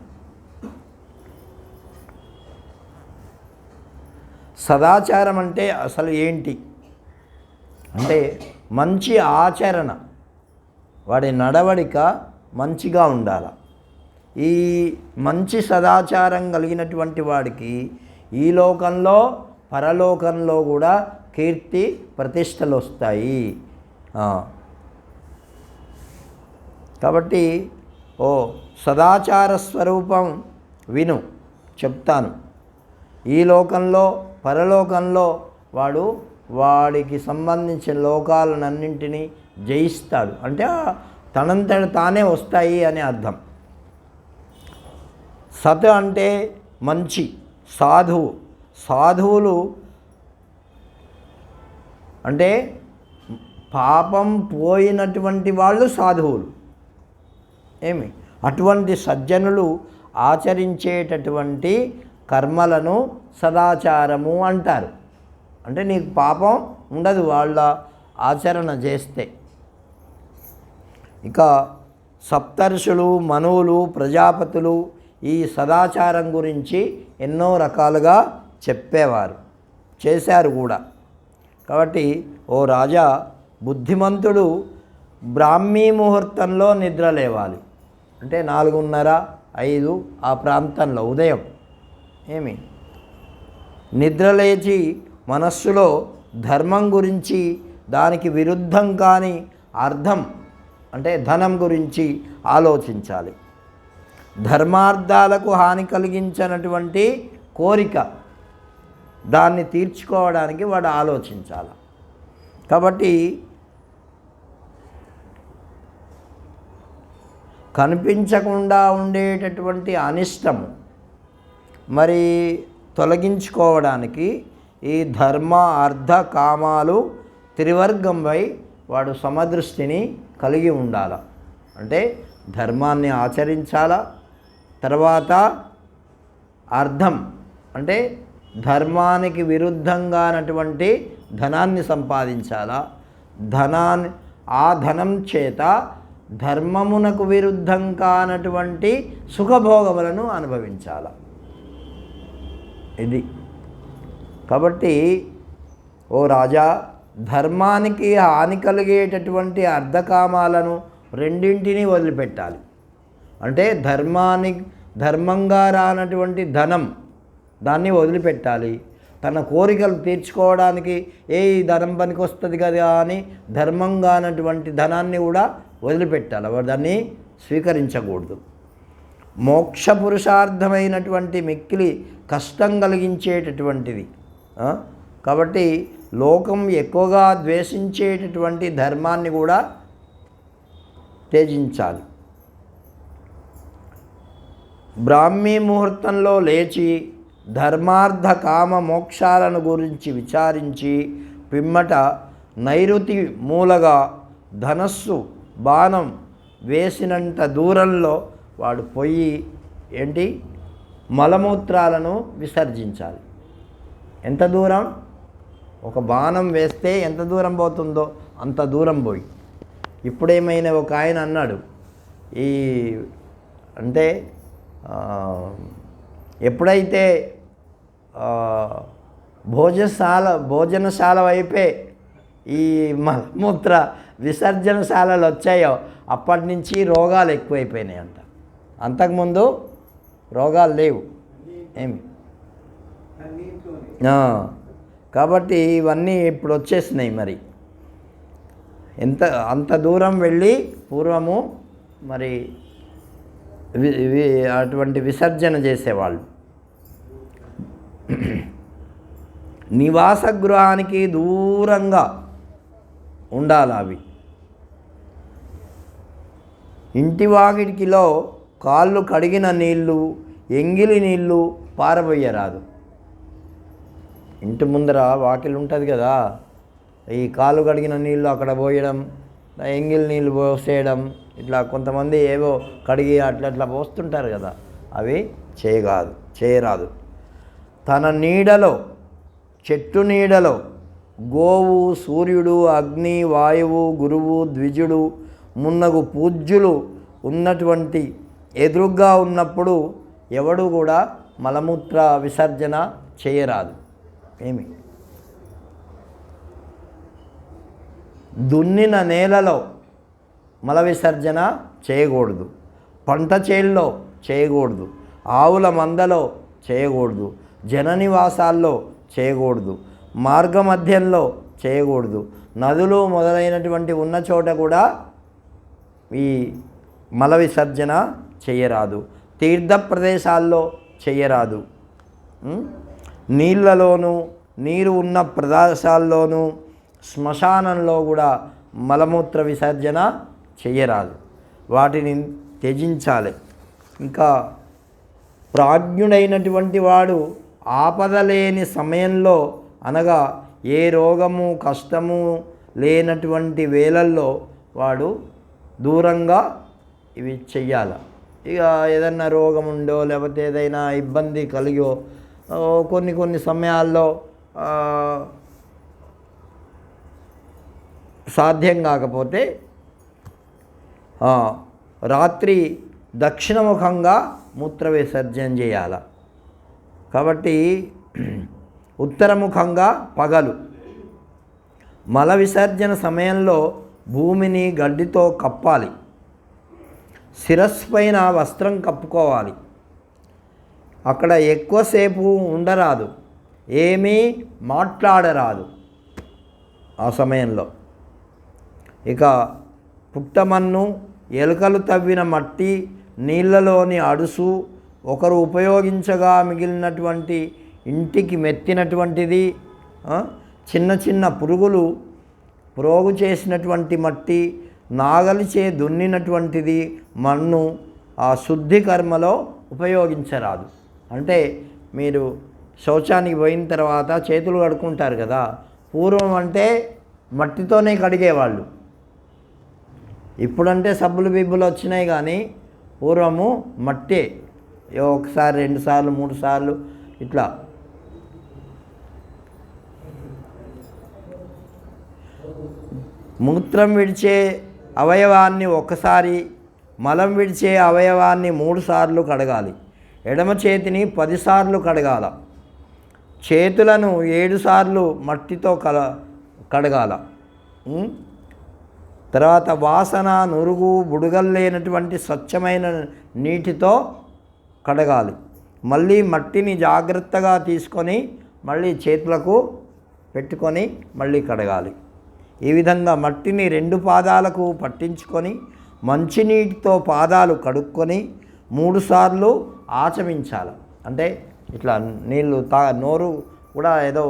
సదాచారం అంటే అసలు ఏంటి అంటే మంచి ఆచరణ, వాడి నడవడిక మంచిగా ఉండాలి. ఈ మంచి సదాచారం కలిగినటువంటి వాడికి ఈ లోకంలో పరలోకంలో కూడా కీర్తి ప్రతిష్టలు వస్తాయి. కాబట్టి సదాచార స్వరూపం విను, చెప్తాను. ఈ లోకంలో పరలోకంలో వాడికి సంబంధించిన లోకాలన్నింటినీ జయిస్తాడు. అంటే తనంతట తానే వస్తాయి అని అర్థం. సత్ అంటే మంచి, సాధువులు అంటే పాపం పోయినటువంటి వాళ్ళు సాధువులు. అటువంటి సజ్జనులు ఆచరించేటటువంటి కర్మలను సదాచారము అంటారు. అంటే నీకు పాపం ఉండదు వాళ్ళ ఆచరణ చేస్తే. ఇక సప్తర్షులు, మనువులు, ప్రజాపతులు ఈ సదాచారం గురించి ఎన్నో రకాలుగా చెప్పేవారు, చేశారు కూడా. కాబట్టి ఓ రాజా, బుద్ధిమంతుడు బ్రాహ్మీ ముహూర్తంలో నిద్ర లేవాలి. అంటే 4:30, 5 ఆ ప్రాంతంలో ఉదయం నిద్రలేచి మనస్సులో ధర్మం గురించి, దానికి విరుద్ధం కాని అర్థం అంటే ధనం గురించి ఆలోచించాలి. ధర్మార్థాలకు హాని కలిగించినటువంటి కోరిక, దాన్ని తీర్చుకోవడానికి వాడు ఆలోచించాలి. కాబట్టి కనిపించకుండా ఉండేటటువంటి అనిష్టము మరి తొలగించుకోవడానికి ఈ ధర్మ అర్థ కామాలు త్రివర్గంపై వాడు సమదృష్టిని కలిగి ఉండాలి. అంటే ధర్మాన్ని ఆచరించాలా, తర్వాత అర్థం అంటే ధర్మానికి విరుద్ధంగానటువంటి ధనాన్ని సంపాదించాలా, ఆ ధనం చేత ధర్మమునకు విరుద్ధం కానటువంటి సుఖభోగములను అనుభవించాల. ఇది కాబట్టి ఓ రాజా, ధర్మానికి హాని కలిగేటటువంటి అర్ధకామాలను రెండింటినీ వదిలిపెట్టాలి. అంటే ధర్మంగా రానటువంటి ధనం దాన్ని వదిలిపెట్టాలి. తన కోరికలు తీర్చుకోవడానికి ఈ ధనం పనికి వస్తుంది కదా అని ధర్మంగా అన్నటువంటి ధనాన్ని కూడా వదిలిపెట్టాలి, ఎవరు దాన్ని స్వీకరించకూడదు. మోక్ష పురుషార్థమైనటువంటి మిక్కిలి కష్టం కలిగించేటటువంటిది. కాబట్టి లోకం ఎక్కువగా ద్వేషించేటటువంటి ధర్మాన్ని కూడా త్యజించాలి. బ్రాహ్మీ ముహూర్తంలో లేచి ధర్మార్థ కామ మోక్షాలను గురించి విచారించి పిమ్మట నైరుతి మూలగా ధనస్సు బాణం వేసినంత దూరంలో వాడు పోయి మలమూత్రాలను విసర్జించాలి. ఎంత దూరం? ఒక బాణం వేస్తే ఎంత దూరం పోతుందో అంత దూరం పోయి. ఇప్పుడేమైనా ఒక ఆయన అన్నాడు, అంటే ఎప్పుడైతే భోజనశాల వైపే ఈ మలమూత్ర విసర్జనశాలలు వచ్చాయో అప్పటి నుంచి రోగాలు ఎక్కువైపోయినాయి అంట. అంతకుముందు రోగాలు లేవు ఏమి. కాబట్టి ఇవన్నీ ఇప్పుడు వచ్చేసినాయి. మరి అంత దూరం వెళ్ళి పూర్వము మరి అటువంటి విసర్జన చేసేవాళ్ళు. నివాస గృహానికి దూరంగా ఉండాలి అవి. ఇంటి వాకిటిలో కాళ్ళు కడిగిన నీళ్ళు, ఎంగిలి నీళ్ళు పారబోయరాదు. ఇంటి ముందర వాకిలు ఉంటుంది కదా, ఈ కాళ్ళు కడిగిన నీళ్ళు అక్కడ పోయడం, ఎంగిలి నీళ్ళు పోసేయడం, ఇట్లా కొంతమంది ఏవో కడిగి అట్లా పోస్తుంటారు కదా, అవి చేయరాదు. తన నీడలో, చెట్టు నీడలో గోవు, సూర్యుడు, అగ్ని, వాయువు, గురువు, ద్విజుడు మున్నగు పూజ్యులు ఉన్నటువంటి ఎదురుగ్గా ఉన్నప్పుడు ఎవడు కూడా మలమూత్ర విసర్జన చేయరాదు. ఏమి దున్నిన నేలలో మల విసర్జన చేయకూడదు, పంట చేల్లో చేయకూడదు, ఆవుల మందలో చేయకూడదు, జననివాసాల్లో చేయకూడదు, మార్గ మధ్యంలో చేయకూడదు, నదులు మొదలైనటువంటి ఉన్న చోట కూడా ఈ మల విసర్జన చేయరాదు, తీర్థ ప్రదేశాల్లో చేయరాదు, నీళ్ళలోనూ నీరు ఉన్న ప్రదేశాల్లోనూ శ్మశానంలో కూడా మలమూత్ర విసర్జన చేయరాదు, వాటిని త్యజించాలి. ఇంకా ప్రాజ్ఞుడైనటువంటి వాడు ఆపద లేని సమయంలో, అనగా ఏ రోగము కష్టము లేనటువంటి వేళల్లో వాడు దూరంగా ఇవి చెయ్యాలి. ఇక ఏదన్నా రోగం ఉండో లేకపోతే ఏదైనా ఇబ్బంది కలిగో కొన్ని సమయాల్లో సాధ్యం కాకపోతే రాత్రి దక్షిణముఖంగా మూత్ర విసర్జన చేయాలి. కాబట్టి ఉత్తరముఖంగా పగలు. మల విసర్జన సమయంలో భూమిని గడ్డితో కప్పాలి, శిరస్సు పైన వస్త్రం కప్పుకోవాలి, అక్కడ ఎక్కువసేపు ఉండరాదు, ఏమీ మాట్లాడరాదు ఆ సమయంలో. ఇక పుట్టమన్ను, ఎలుకలు తవ్విన మట్టి, నీళ్ళలోని అడుసు, ఒకరు ఉపయోగించగా మిగిలినటువంటి ఇంటికి మెత్తినటువంటిది, చిన్న పురుగులు ప్రోగు చేసినటువంటి మట్టి, నాగలిచే దున్నినటువంటిది మన్ను ఆ శుద్ధి కర్మలో ఉపయోగించరాదు. అంటే మీరు శౌచానికి పోయిన తర్వాత చేతులు కడుక్కుంటారు కదా, పూర్వం అంటే మట్టితోనే కడిగేవాళ్ళు. ఇప్పుడంటే సబ్బులు బిబ్బులు వచ్చినాయి, కానీ పూర్వము మట్టే. ఒకసారి 2 సార్లు 3 సార్లు ఇట్లా. మూత్రం విడిచే అవయవాన్ని ఒకసారి, మలం విడిచే అవయవాన్ని 3 సార్లు కడగాలి. ఎడమ చేతిని 10 సార్లు కడగాల. చేతులను 7 సార్లు మట్టితో కడగాల. తర్వాత వాసన, నురుగు, బుడగలు లేనటువంటి స్వచ్ఛమైన నీటితో కడగాలి. మళ్ళీ మట్టిని జాగ్రత్తగా తీసుకొని మళ్ళీ చేతులకు పెట్టుకొని మళ్ళీ కడగాలి. ఈ విధంగా మట్టిని 2 పాదాలకు పట్టించుకొని మంచినీటితో పాదాలు కడుక్కొని 3 సార్లు ఆచమించాలి. అంటే ఇట్లా నీళ్ళు నోరు కూడా ఏదో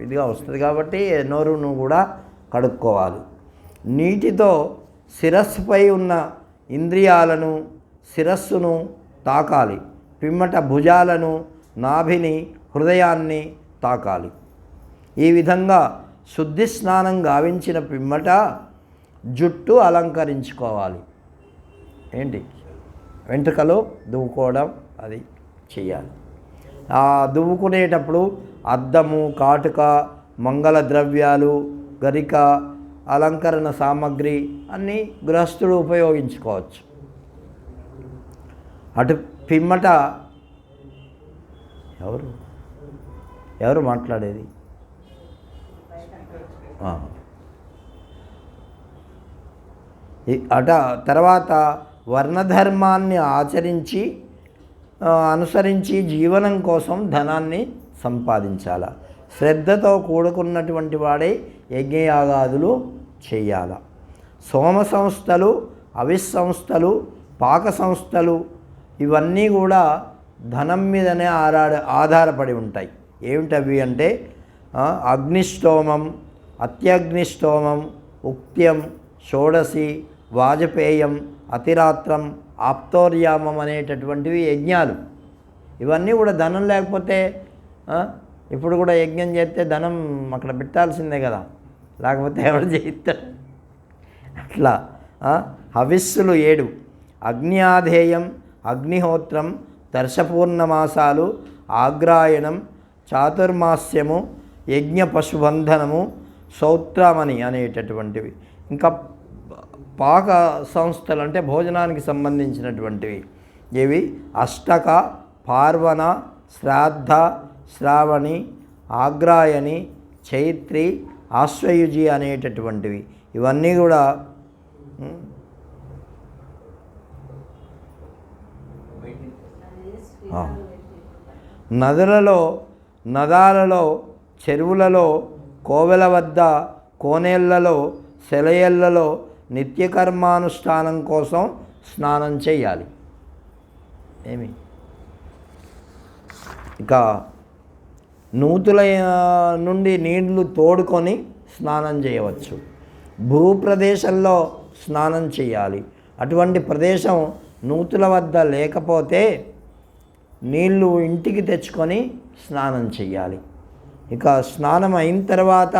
ఇదిగా వస్తుంది కాబట్టి నోరును కూడా కడుక్కోవాలి. నీటితో శిరస్సుపై ఉన్న ఇంద్రియాలను శిరస్సును తాకాలి. పిమ్మట భుజాలను నాభిని హృదయాన్ని తాకాలి. ఈ విధంగా శుద్ధి స్నానం గావించిన పిమ్మట జుట్టు అలంకరించుకోవాలి. ఏంటి వెంట్రుకలు దువ్వుకోవడం అది చేయాలి. దువ్వుకునేటప్పుడు అద్దము, కాటుక, మంగళ ద్రవ్యాలు, గరిక, అలంకరణ సామాగ్రి అన్నీ గృహస్థుడు ఉపయోగించుకోవచ్చు. అటు పిమ్మట ఎవరు మాట్లాడేది? తర్వాత వర్ణధర్మాన్ని అనుసరించి జీవనం కోసం ధనాన్ని సంపాదించాల. శ్రద్ధతో కూడుకున్నటువంటి వాడే యజ్ఞయాగాదులు చేయాల. సోమ సంస్థలు, అవిస్సంస్థలు, పాక సంస్థలు ఇవన్నీ కూడా ధనం మీదనే ఆధారపడి ఉంటాయి. ఏమిటవి అంటే అగ్నిష్టోమం, అత్యగ్నిష్టోమం, ఉక్త్యం, షోడశి, వాజపేయం, అతిరాత్రం, ఆప్తోర్యామం అనేటటువంటివి యజ్ఞాలు. ఇవన్నీ కూడా ధనం లేకపోతే ఇప్పుడు కూడా యజ్ఞం చేస్తే ధనం అక్కడ పెట్టాల్సిందే కదా, లేకపోతే ఎవరు చేయిస్తాడు? అట్లా హవిస్సులు 7: అగ్న్యాధేయం, అగ్నిహోత్రం, దర్శపూర్ణమాసాలు, ఆగ్రాయణం, చాతుర్మాస్యము, యజ్ఞ పశుబంధనము, సౌత్రమణి అనేటటువంటివి. ఇంకా పాక సంస్థలు అంటే భోజనానికి సంబంధించినటువంటివి. ఇవి అష్టక, పార్వణ, శ్రాద్ధ, శ్రావణి, ఆగ్రాయణి, చైత్రి, ఆశ్వయుజి అనేటటువంటివి. ఇవన్నీ కూడా నదాలలో, చెరువులలో, కోవెల వద్ద, కోనేళ్లలో, సెలయేళ్లలో నిత్యకర్మానుష్ఠానం కోసం స్నానం చేయాలి. ఇక నూతుల నుండి నీళ్లు తోడుకొని స్నానం చేయవచ్చు. భూప్రదేశంలో స్నానం చేయాలి. అటువంటి ప్రదేశం నూతుల వద్ద లేకపోతే నీళ్లు ఇంటికి తెచ్చుకొని స్నానం చేయాలి. ఇక స్నానం అయిన తర్వాత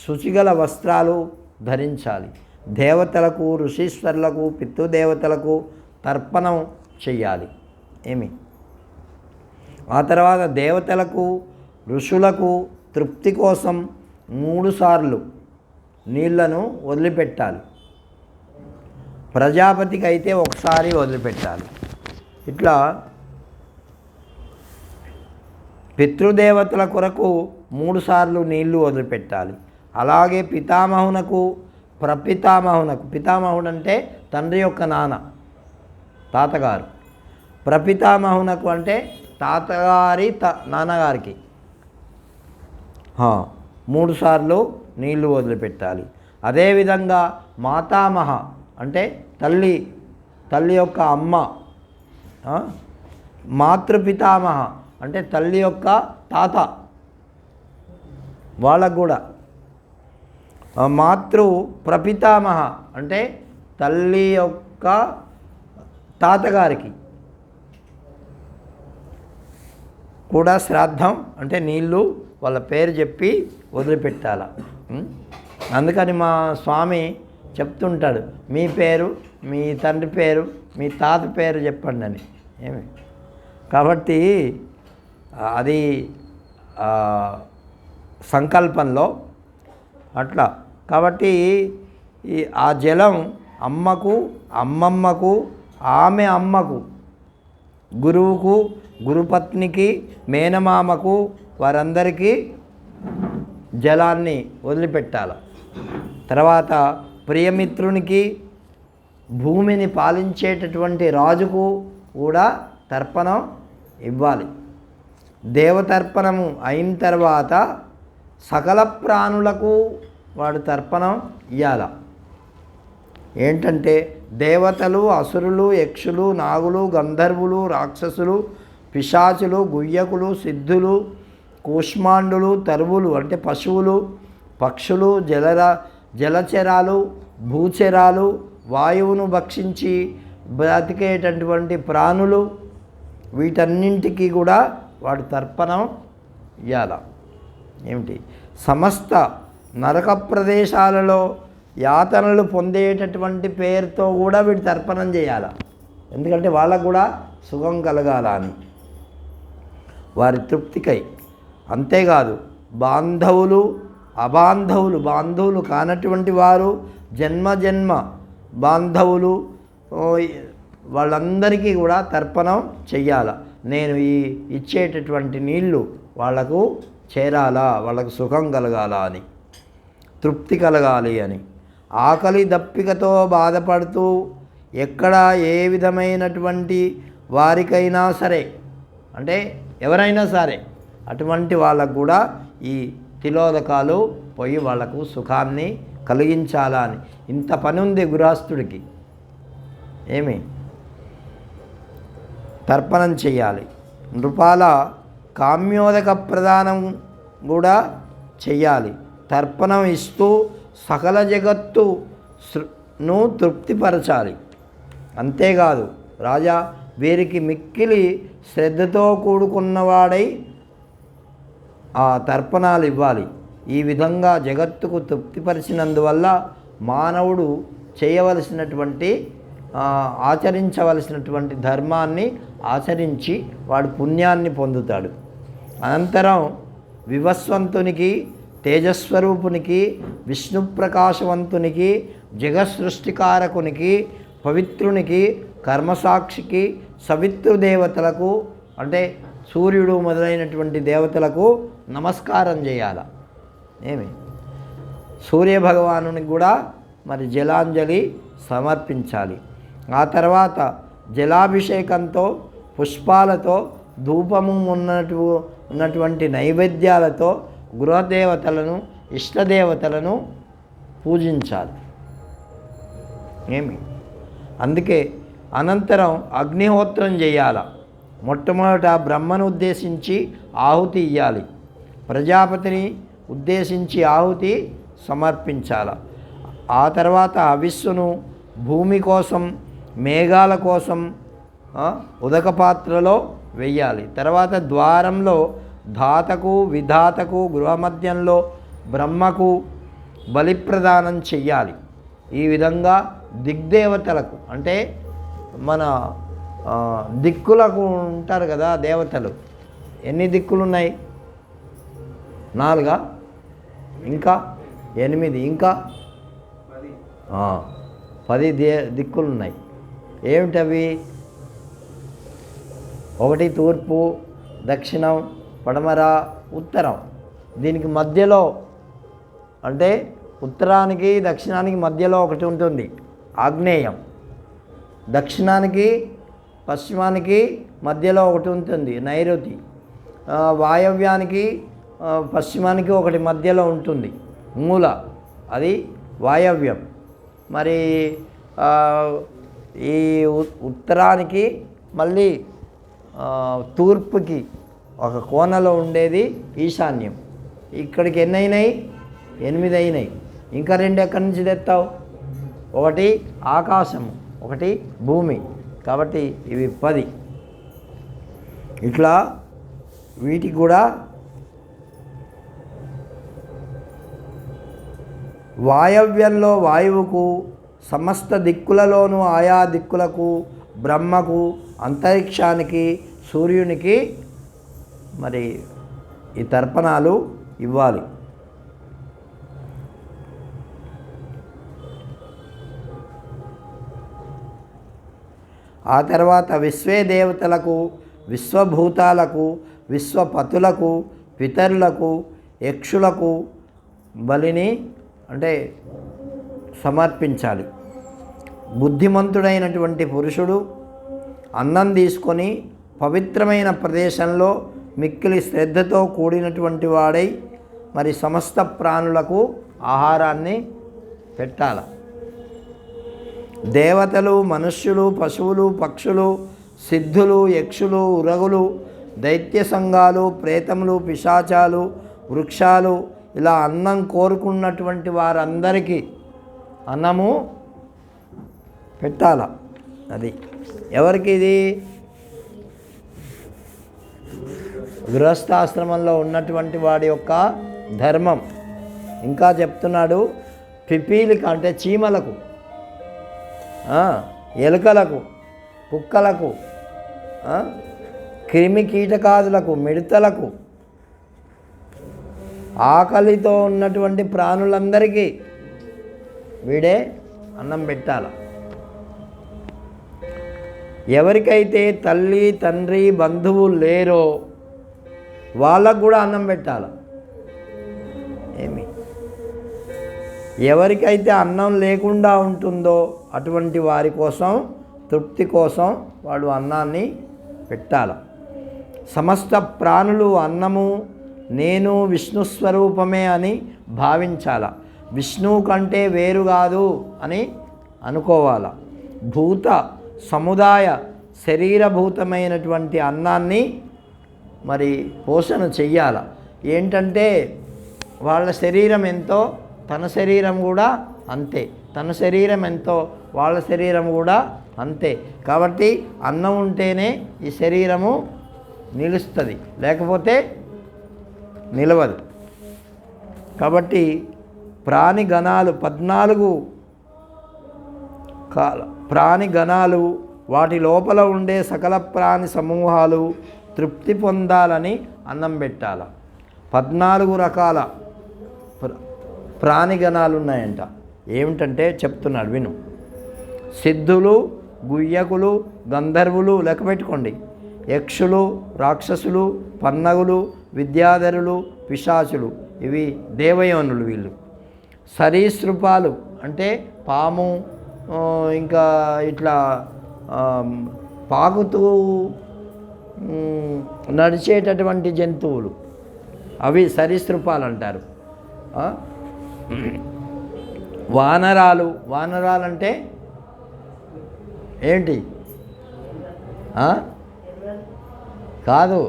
శుచిగల వస్త్రాలు ధరించాలి. దేవతలకు, ఋషీశ్వరులకు, పితృదేవతలకు తర్పణం చెయ్యాలి. ఆ తర్వాత దేవతలకు, ఋషులకు తృప్తి కోసం 3 సార్లు నీళ్లను వదిలిపెట్టాలి. ప్రజాపతికి అయితే ఒకసారి వదిలిపెట్టాలి. ఇట్లా పితృదేవతల కొరకు 3 సార్లు నీళ్లు వదిలిపెట్టాలి. అలాగే పితామహునకు, ప్రపితామహునకు, పితామహుడు అంటే తండ్రి యొక్క నాన్న, తాతగారు. ప్రపితామహునకు అంటే తాతగారి నాన్నగారికి 3 సార్లు నీళ్లు వదిలిపెట్టాలి. అదేవిధంగా మాతామహ అంటే తల్లి యొక్క అమ్మ, మాతృపితామహ అంటే తల్లి యొక్క తాత, వాళ్ళకు కూడా. మాతృ ప్రపితామహ అంటే తల్లి యొక్క తాతగారికి కూడా శ్రాద్ధం అంటే నీళ్ళు వాళ్ళ పేరు చెప్పి వదిలిపెట్టాల. అందుకని మా స్వామి చెప్తుంటాడు, మీ పేరు, మీ తండ్రి పేరు, మీ తాత పేరు చెప్పండి అని. కాబట్టి అది సంకల్పంలో అట్లా. కాబట్టి ఆ జలం అమ్మకు, అమ్మమ్మకు, ఆమె అమ్మకు, గురువుకు, గురుపత్నికి, మేనమామకు, వారందరికీ జలాన్ని వదిలిపెట్టాలి. తర్వాత ప్రియమిత్రునికి, భూమిని పాలించేటటువంటి రాజుకు కూడా తర్పణం ఇవ్వాలి. దేవతర్పణము అయిన తర్వాత సకల ప్రాణులకు వాడు తర్పణం ఇవ్వాల. ఏంటంటే దేవతలు, అసురులు, యక్షులు, నాగులు, గంధర్వులు, రాక్షసులు, పిశాచులు, గుయ్యకులు, సిద్ధులు, కూష్మాండులు, తరువులు అంటే పశువులు, పక్షులు, జలచరాలు, భూచరాలు, వాయువును భక్షించి బ్రతికేటటువంటి ప్రాణులు, వీటన్నింటికి కూడా వాడు తర్పణం ఇవ్వాల. ఏమిటి? సమస్త నరక ప్రదేశాలలో యాతనలు పొందేటటువంటి పేరుతో కూడా వీడు తర్పణం చేయాలి. ఎందుకంటే వాళ్ళకు కూడా సుఖం కలగాల అని, వారి తృప్తికై. అంతేకాదు బాంధవులు, అబాంధవులు, బాంధవులు కానటువంటి వారు, జన్మ బాంధవులు, వాళ్ళందరికీ కూడా తర్పణం చెయ్యాల. నేను ఇచ్చేటటువంటి నీళ్ళు వాళ్లకు చేరాలా, వాళ్ళకు సుఖం కలగాల అని, తృప్తి కలగాలి అని. ఆకలి దప్పికతో బాధపడుతూ ఎక్కడ ఏ విధమైనటువంటి వారికైనా సరే, అంటే ఎవరైనా సరే అటువంటి వాళ్ళకు కూడా ఈ తిలోదకాలు పోయి వాళ్లకు సుఖాన్ని కలిగించాలా అని. ఇంత పని ఉంది గృహస్థుడికి. ఏమి? తర్పణం చెయ్యాలి. నృపాల కామ్యోదక ప్రదానం కూడా చెయ్యాలి. తర్పణం ఇస్తూ సకల జగత్తును తృప్తిపరచాలి. అంతేకాదు రాజా వీరికి మిక్కిలి శ్రద్ధతో కూడుకున్నవాడై ఆ తర్పణాలు ఇవ్వాలి. ఈ విధంగా జగత్తుకు తృప్తిపరిచినందువల్ల మానవుడు చేయవలసినటువంటి ఆచరించవలసినటువంటి ధర్మాన్ని ఆచరించి వాడు పుణ్యాన్ని పొందుతాడు. అనంతరం వివస్వంతునికి, తేజస్వరూపునికి, విష్ణుప్రకాశవంతునికి, జగత్సృష్టికారకునికి, పవిత్రునికి, కర్మసాక్షికి, సవితృదేవతలకు అంటే సూర్యుడు మొదలైనటువంటి దేవతలకు నమస్కారం చేయాలి. ఏమి? సూర్యభగవానునికి కూడా మరి జలాంజలి సమర్పించాలి. ఆ తర్వాత జలాభిషేకంతో, పుష్పాలతో, ధూపము ఉన్నటువంటి నైవేద్యాలతో గృహదేవతలను, ఇష్టదేవతలను పూజించాలి. ఏమి? అందుకే అనంతరం అగ్నిహోత్రం చేయాలి. మొట్టమొదట బ్రహ్మను ఉద్దేశించి ఆహుతి ఇవ్వాలి. ప్రజాపతిని ఉద్దేశించి ఆహుతి సమర్పించాలి. ఆ తర్వాత హవిస్సును భూమి కోసం, మేఘాల కోసం ఉదక పాత్రలో వెయ్యాలి. తర్వాత ద్వారంలో ధాతకు, విధాతకు, గృహమధ్యంలో బ్రహ్మకు బలిప్రదానం చెయ్యాలి. ఈ విధంగా దిగ్దేవతలకు అంటే మన దిక్కులకు ఉంటారు కదా దేవతలు. ఎన్ని దిక్కులు ఉన్నాయి? 4, ఇంకా 8, ఇంకా 10 దిక్కులు ఉన్నాయి. ఏమిటవి? 1 తూర్పు, దక్షిణం, పడమర, ఉత్తరం. దీనికి మధ్యలో అంటే ఉత్తరానికి దక్షిణానికి మధ్యలో ఒకటి ఉంటుంది ఆగ్నేయం. దక్షిణానికి పశ్చిమానికి మధ్యలో ఒకటి ఉంటుంది నైరుతి. వాయవ్యానికి పశ్చిమానికి ఒకటి మధ్యలో ఉంటుంది మూల, అది వాయవ్యం. మరి ఈ ఉత్తరానికి మళ్ళీ తూర్పుకి ఒక కోనలో ఉండేది ఈశాన్యం. ఇక్కడికి ఎన్ని అయినాయి? 8 అయినాయి. ఇంకా 2 ఎక్కడి నుంచి తెస్తావు? ఒకటి ఆకాశము, ఒకటి భూమి. కాబట్టి ఇవి 10. ఇట్లా వీటికి కూడా వాయవ్యంలో వాయువుకు, సమస్త దిక్కులలోనూ ఆయా దిక్కులకు, బ్రహ్మకు, అంతరిక్షానికి, సూర్యునికి మరి ఈ తర్పణాలు ఇవ్వాలి. ఆ తర్వాత విశ్వే దేవతలకు, విశ్వభూతాలకు, విశ్వపతులకు, పితరులకు, యక్షులకు బలిని అంటే సమర్పించాలి. బుద్ధిమంతుడైనటువంటి పురుషుడు అన్నం తీసుకొని పవిత్రమైన ప్రదేశంలో మిక్కిలి శ్రద్ధతో కూడినటువంటి వాడై మరి సమస్త ప్రాణులకు ఆహారాన్ని పెట్టాలి. దేవతలు, మనుష్యులు, పశువులు, పక్షులు, సిద్ధులు, యక్షులు, ఉరగులు, దైత్య సంఘాలు, ప్రేతములు, పిశాచాలు, వృక్షాలు, ఇలా అన్నం కోరుకున్నటువంటి వారందరికీ అన్నము పెట్టాల. అది ఎవరికి? ఇది గృహస్థాశ్రమంలో ఉన్నటువంటి వాడి యొక్క ధర్మం. ఇంకా చెప్తున్నాడు, పిపీలిక అంటే చీమలకు, ఎలుకలకు, కుక్కలకు, క్రిమి కీటకాదులకు, మిడతలకు, ఆకలితో ఉన్నటువంటి ప్రాణులందరికీ వీడే అన్నం పెట్టాలి. ఎవరికైతే తల్లి, తండ్రి, బంధువులు లేరో వాళ్ళకు కూడా అన్నం పెట్టాలి. ఎవరికైతే అన్నం లేకుండా ఉంటుందో అటువంటి వారి కోసం, తృప్తి కోసం వాడు అన్నాన్ని పెట్టాలి. సమస్త ప్రాణులు అన్నము నేను విష్ణు స్వరూపమే అని భావించాల. విష్ణువు కంటే వేరు కాదు అని అనుకోవాలి. భూత సముదాయ శరీరభూతమైనటువంటి అన్నాన్ని మరి పోషణ చెయ్యాల. ఏంటంటే వాళ్ళ శరీరం ఎంతో తన శరీరం కూడా అంతే, తన శరీరం ఎంతో వాళ్ళ శరీరం కూడా అంతే. కాబట్టి అన్నం ఉంటేనే ఈ శరీరము నిలుస్తుంది, లేకపోతే నిలవదు. కాబట్టి ప్రాణిగణాలు 14 ప్రాణిగణాలు, వాటి లోపల ఉండే సకల ప్రాణి సమూహాలు తృప్తి పొందాలని అన్నం పెట్టాలి. 14 రకాల ప్రాణిగణాలు ఉన్నాయంట. ఏమిటంటే చెప్తున్నాడు విను. సిద్ధులు, గుయ్యకులు, గంధర్వులు లెక్క పెట్టుకోండి. యక్షులు, రాక్షసులు, పన్నగులు, విద్యాధరులు, పిశాచులు, ఇవి దేవయోనులు. వీళ్ళు సరీసృపాలు అంటే పాము, ఇంకా ఇట్లా పాకుతూ నడిచేటటువంటి జంతువులు, అవి సరీసృపాలు అంటారు. వానరాలు, వానరాలు అంటే ఏంటి? కాదు,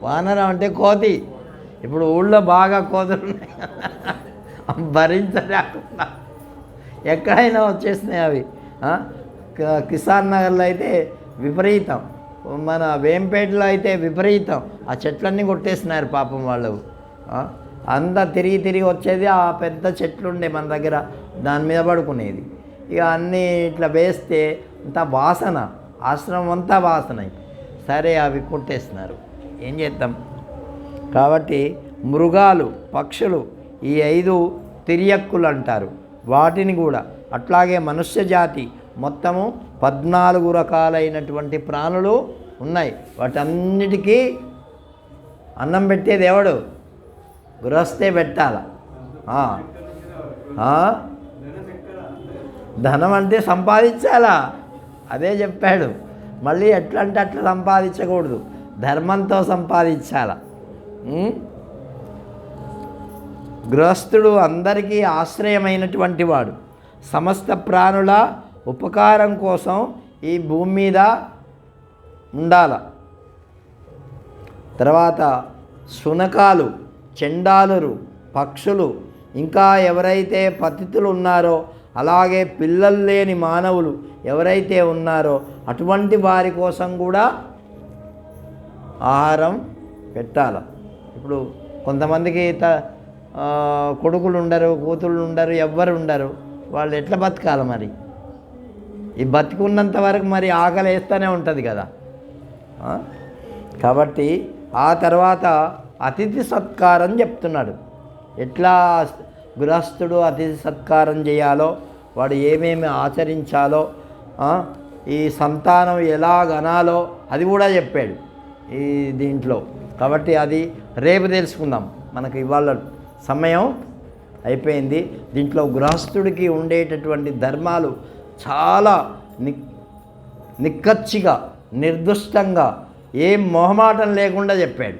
వానరం అంటే కోతి. ఇప్పుడు ఊళ్ళో బాగా కోతులు ఉన్నాయి, భరించలేకుండా ఎక్కడైనా వచ్చేసినాయి అవి. కిసాన్ నగర్లో అయితే విపరీతం, మన వేంపేటలో అయితే విపరీతం. ఆ చెట్లన్నీ కొట్టేసినారు పాపం వాళ్ళు. అంతా తిరిగి తిరిగి వచ్చేది ఆ పెద్ద చెట్లు ఉండే మన దగ్గర, దాని మీద పడుకునేది. ఇక అన్నీ ఇట్లా వేస్తే అంత వాసన, ఆశ్రమం అంతా వాసన. సరే అవి కొట్టేస్తున్నారు, ఏం చేద్దాం. కాబట్టి మృగాలు, పక్షులు, ఈ 5 తిరియక్కులు అంటారు, వాటిని కూడా అట్లాగే మనుష్య జాతి మొత్తము 14 రకాలైనటువంటి ప్రాణులు ఉన్నాయి. వాటన్నిటికీ అన్నం పెట్టేది ఎవడు? గృహస్థే పెట్టాల. ధనం అంటే సంపాదించాలా, అదే చెప్పాడు. మళ్ళీ ఎట్లా అంటే అట్లా సంపాదించకూడదు, ధర్మంతో సంపాదించాల. గృహస్థుడు అందరికీ ఆశ్రయమైనటువంటి వాడు. సమస్త ప్రాణుల ఉపకారం కోసం ఈ భూమి మీద ఉండాల. తర్వాత శునకాలు, చండాలురు, పక్షులు, ఇంకా ఎవరైతే పతితులు ఉన్నారో, అలాగే పిల్లలు లేని మానవులు ఎవరైతే ఉన్నారో అటువంటి వారి కోసం కూడా ఆహారం పెట్టాలి. ఇప్పుడు కొంతమందికి కొడుకులు ఉండరు, కూతుళ్ళు ఉండరు, ఎవ్వరు ఉండరు. వాళ్ళు ఎట్లా బతకాలి మరి? ఈ బతికున్నంత వరకు మరి ఆకలి వేస్తూనే ఉంటుంది కదా. కాబట్టి ఆ తర్వాత అతిథి సత్కారం చెప్తున్నాడు. ఎట్లా గృహస్థుడు అతిథి సత్కారం చేయాలో, వాడు ఏమేమి ఆచరించాలో, ఈ సంతానం ఎలా గనాలో అది కూడా చెప్పాడు ఈ దీంట్లో. కాబట్టి అది రేపు తెలుసుకుందాం. మనకు ఇవాళ సమయం అయిపోయింది. దీంట్లో గృహస్థుడికి ఉండేటటువంటి ధర్మాలు చాలా నిక్కచ్చిగా, నిర్దుష్టంగా, ఏం మొహమాటం లేకుండా చెప్పాడు.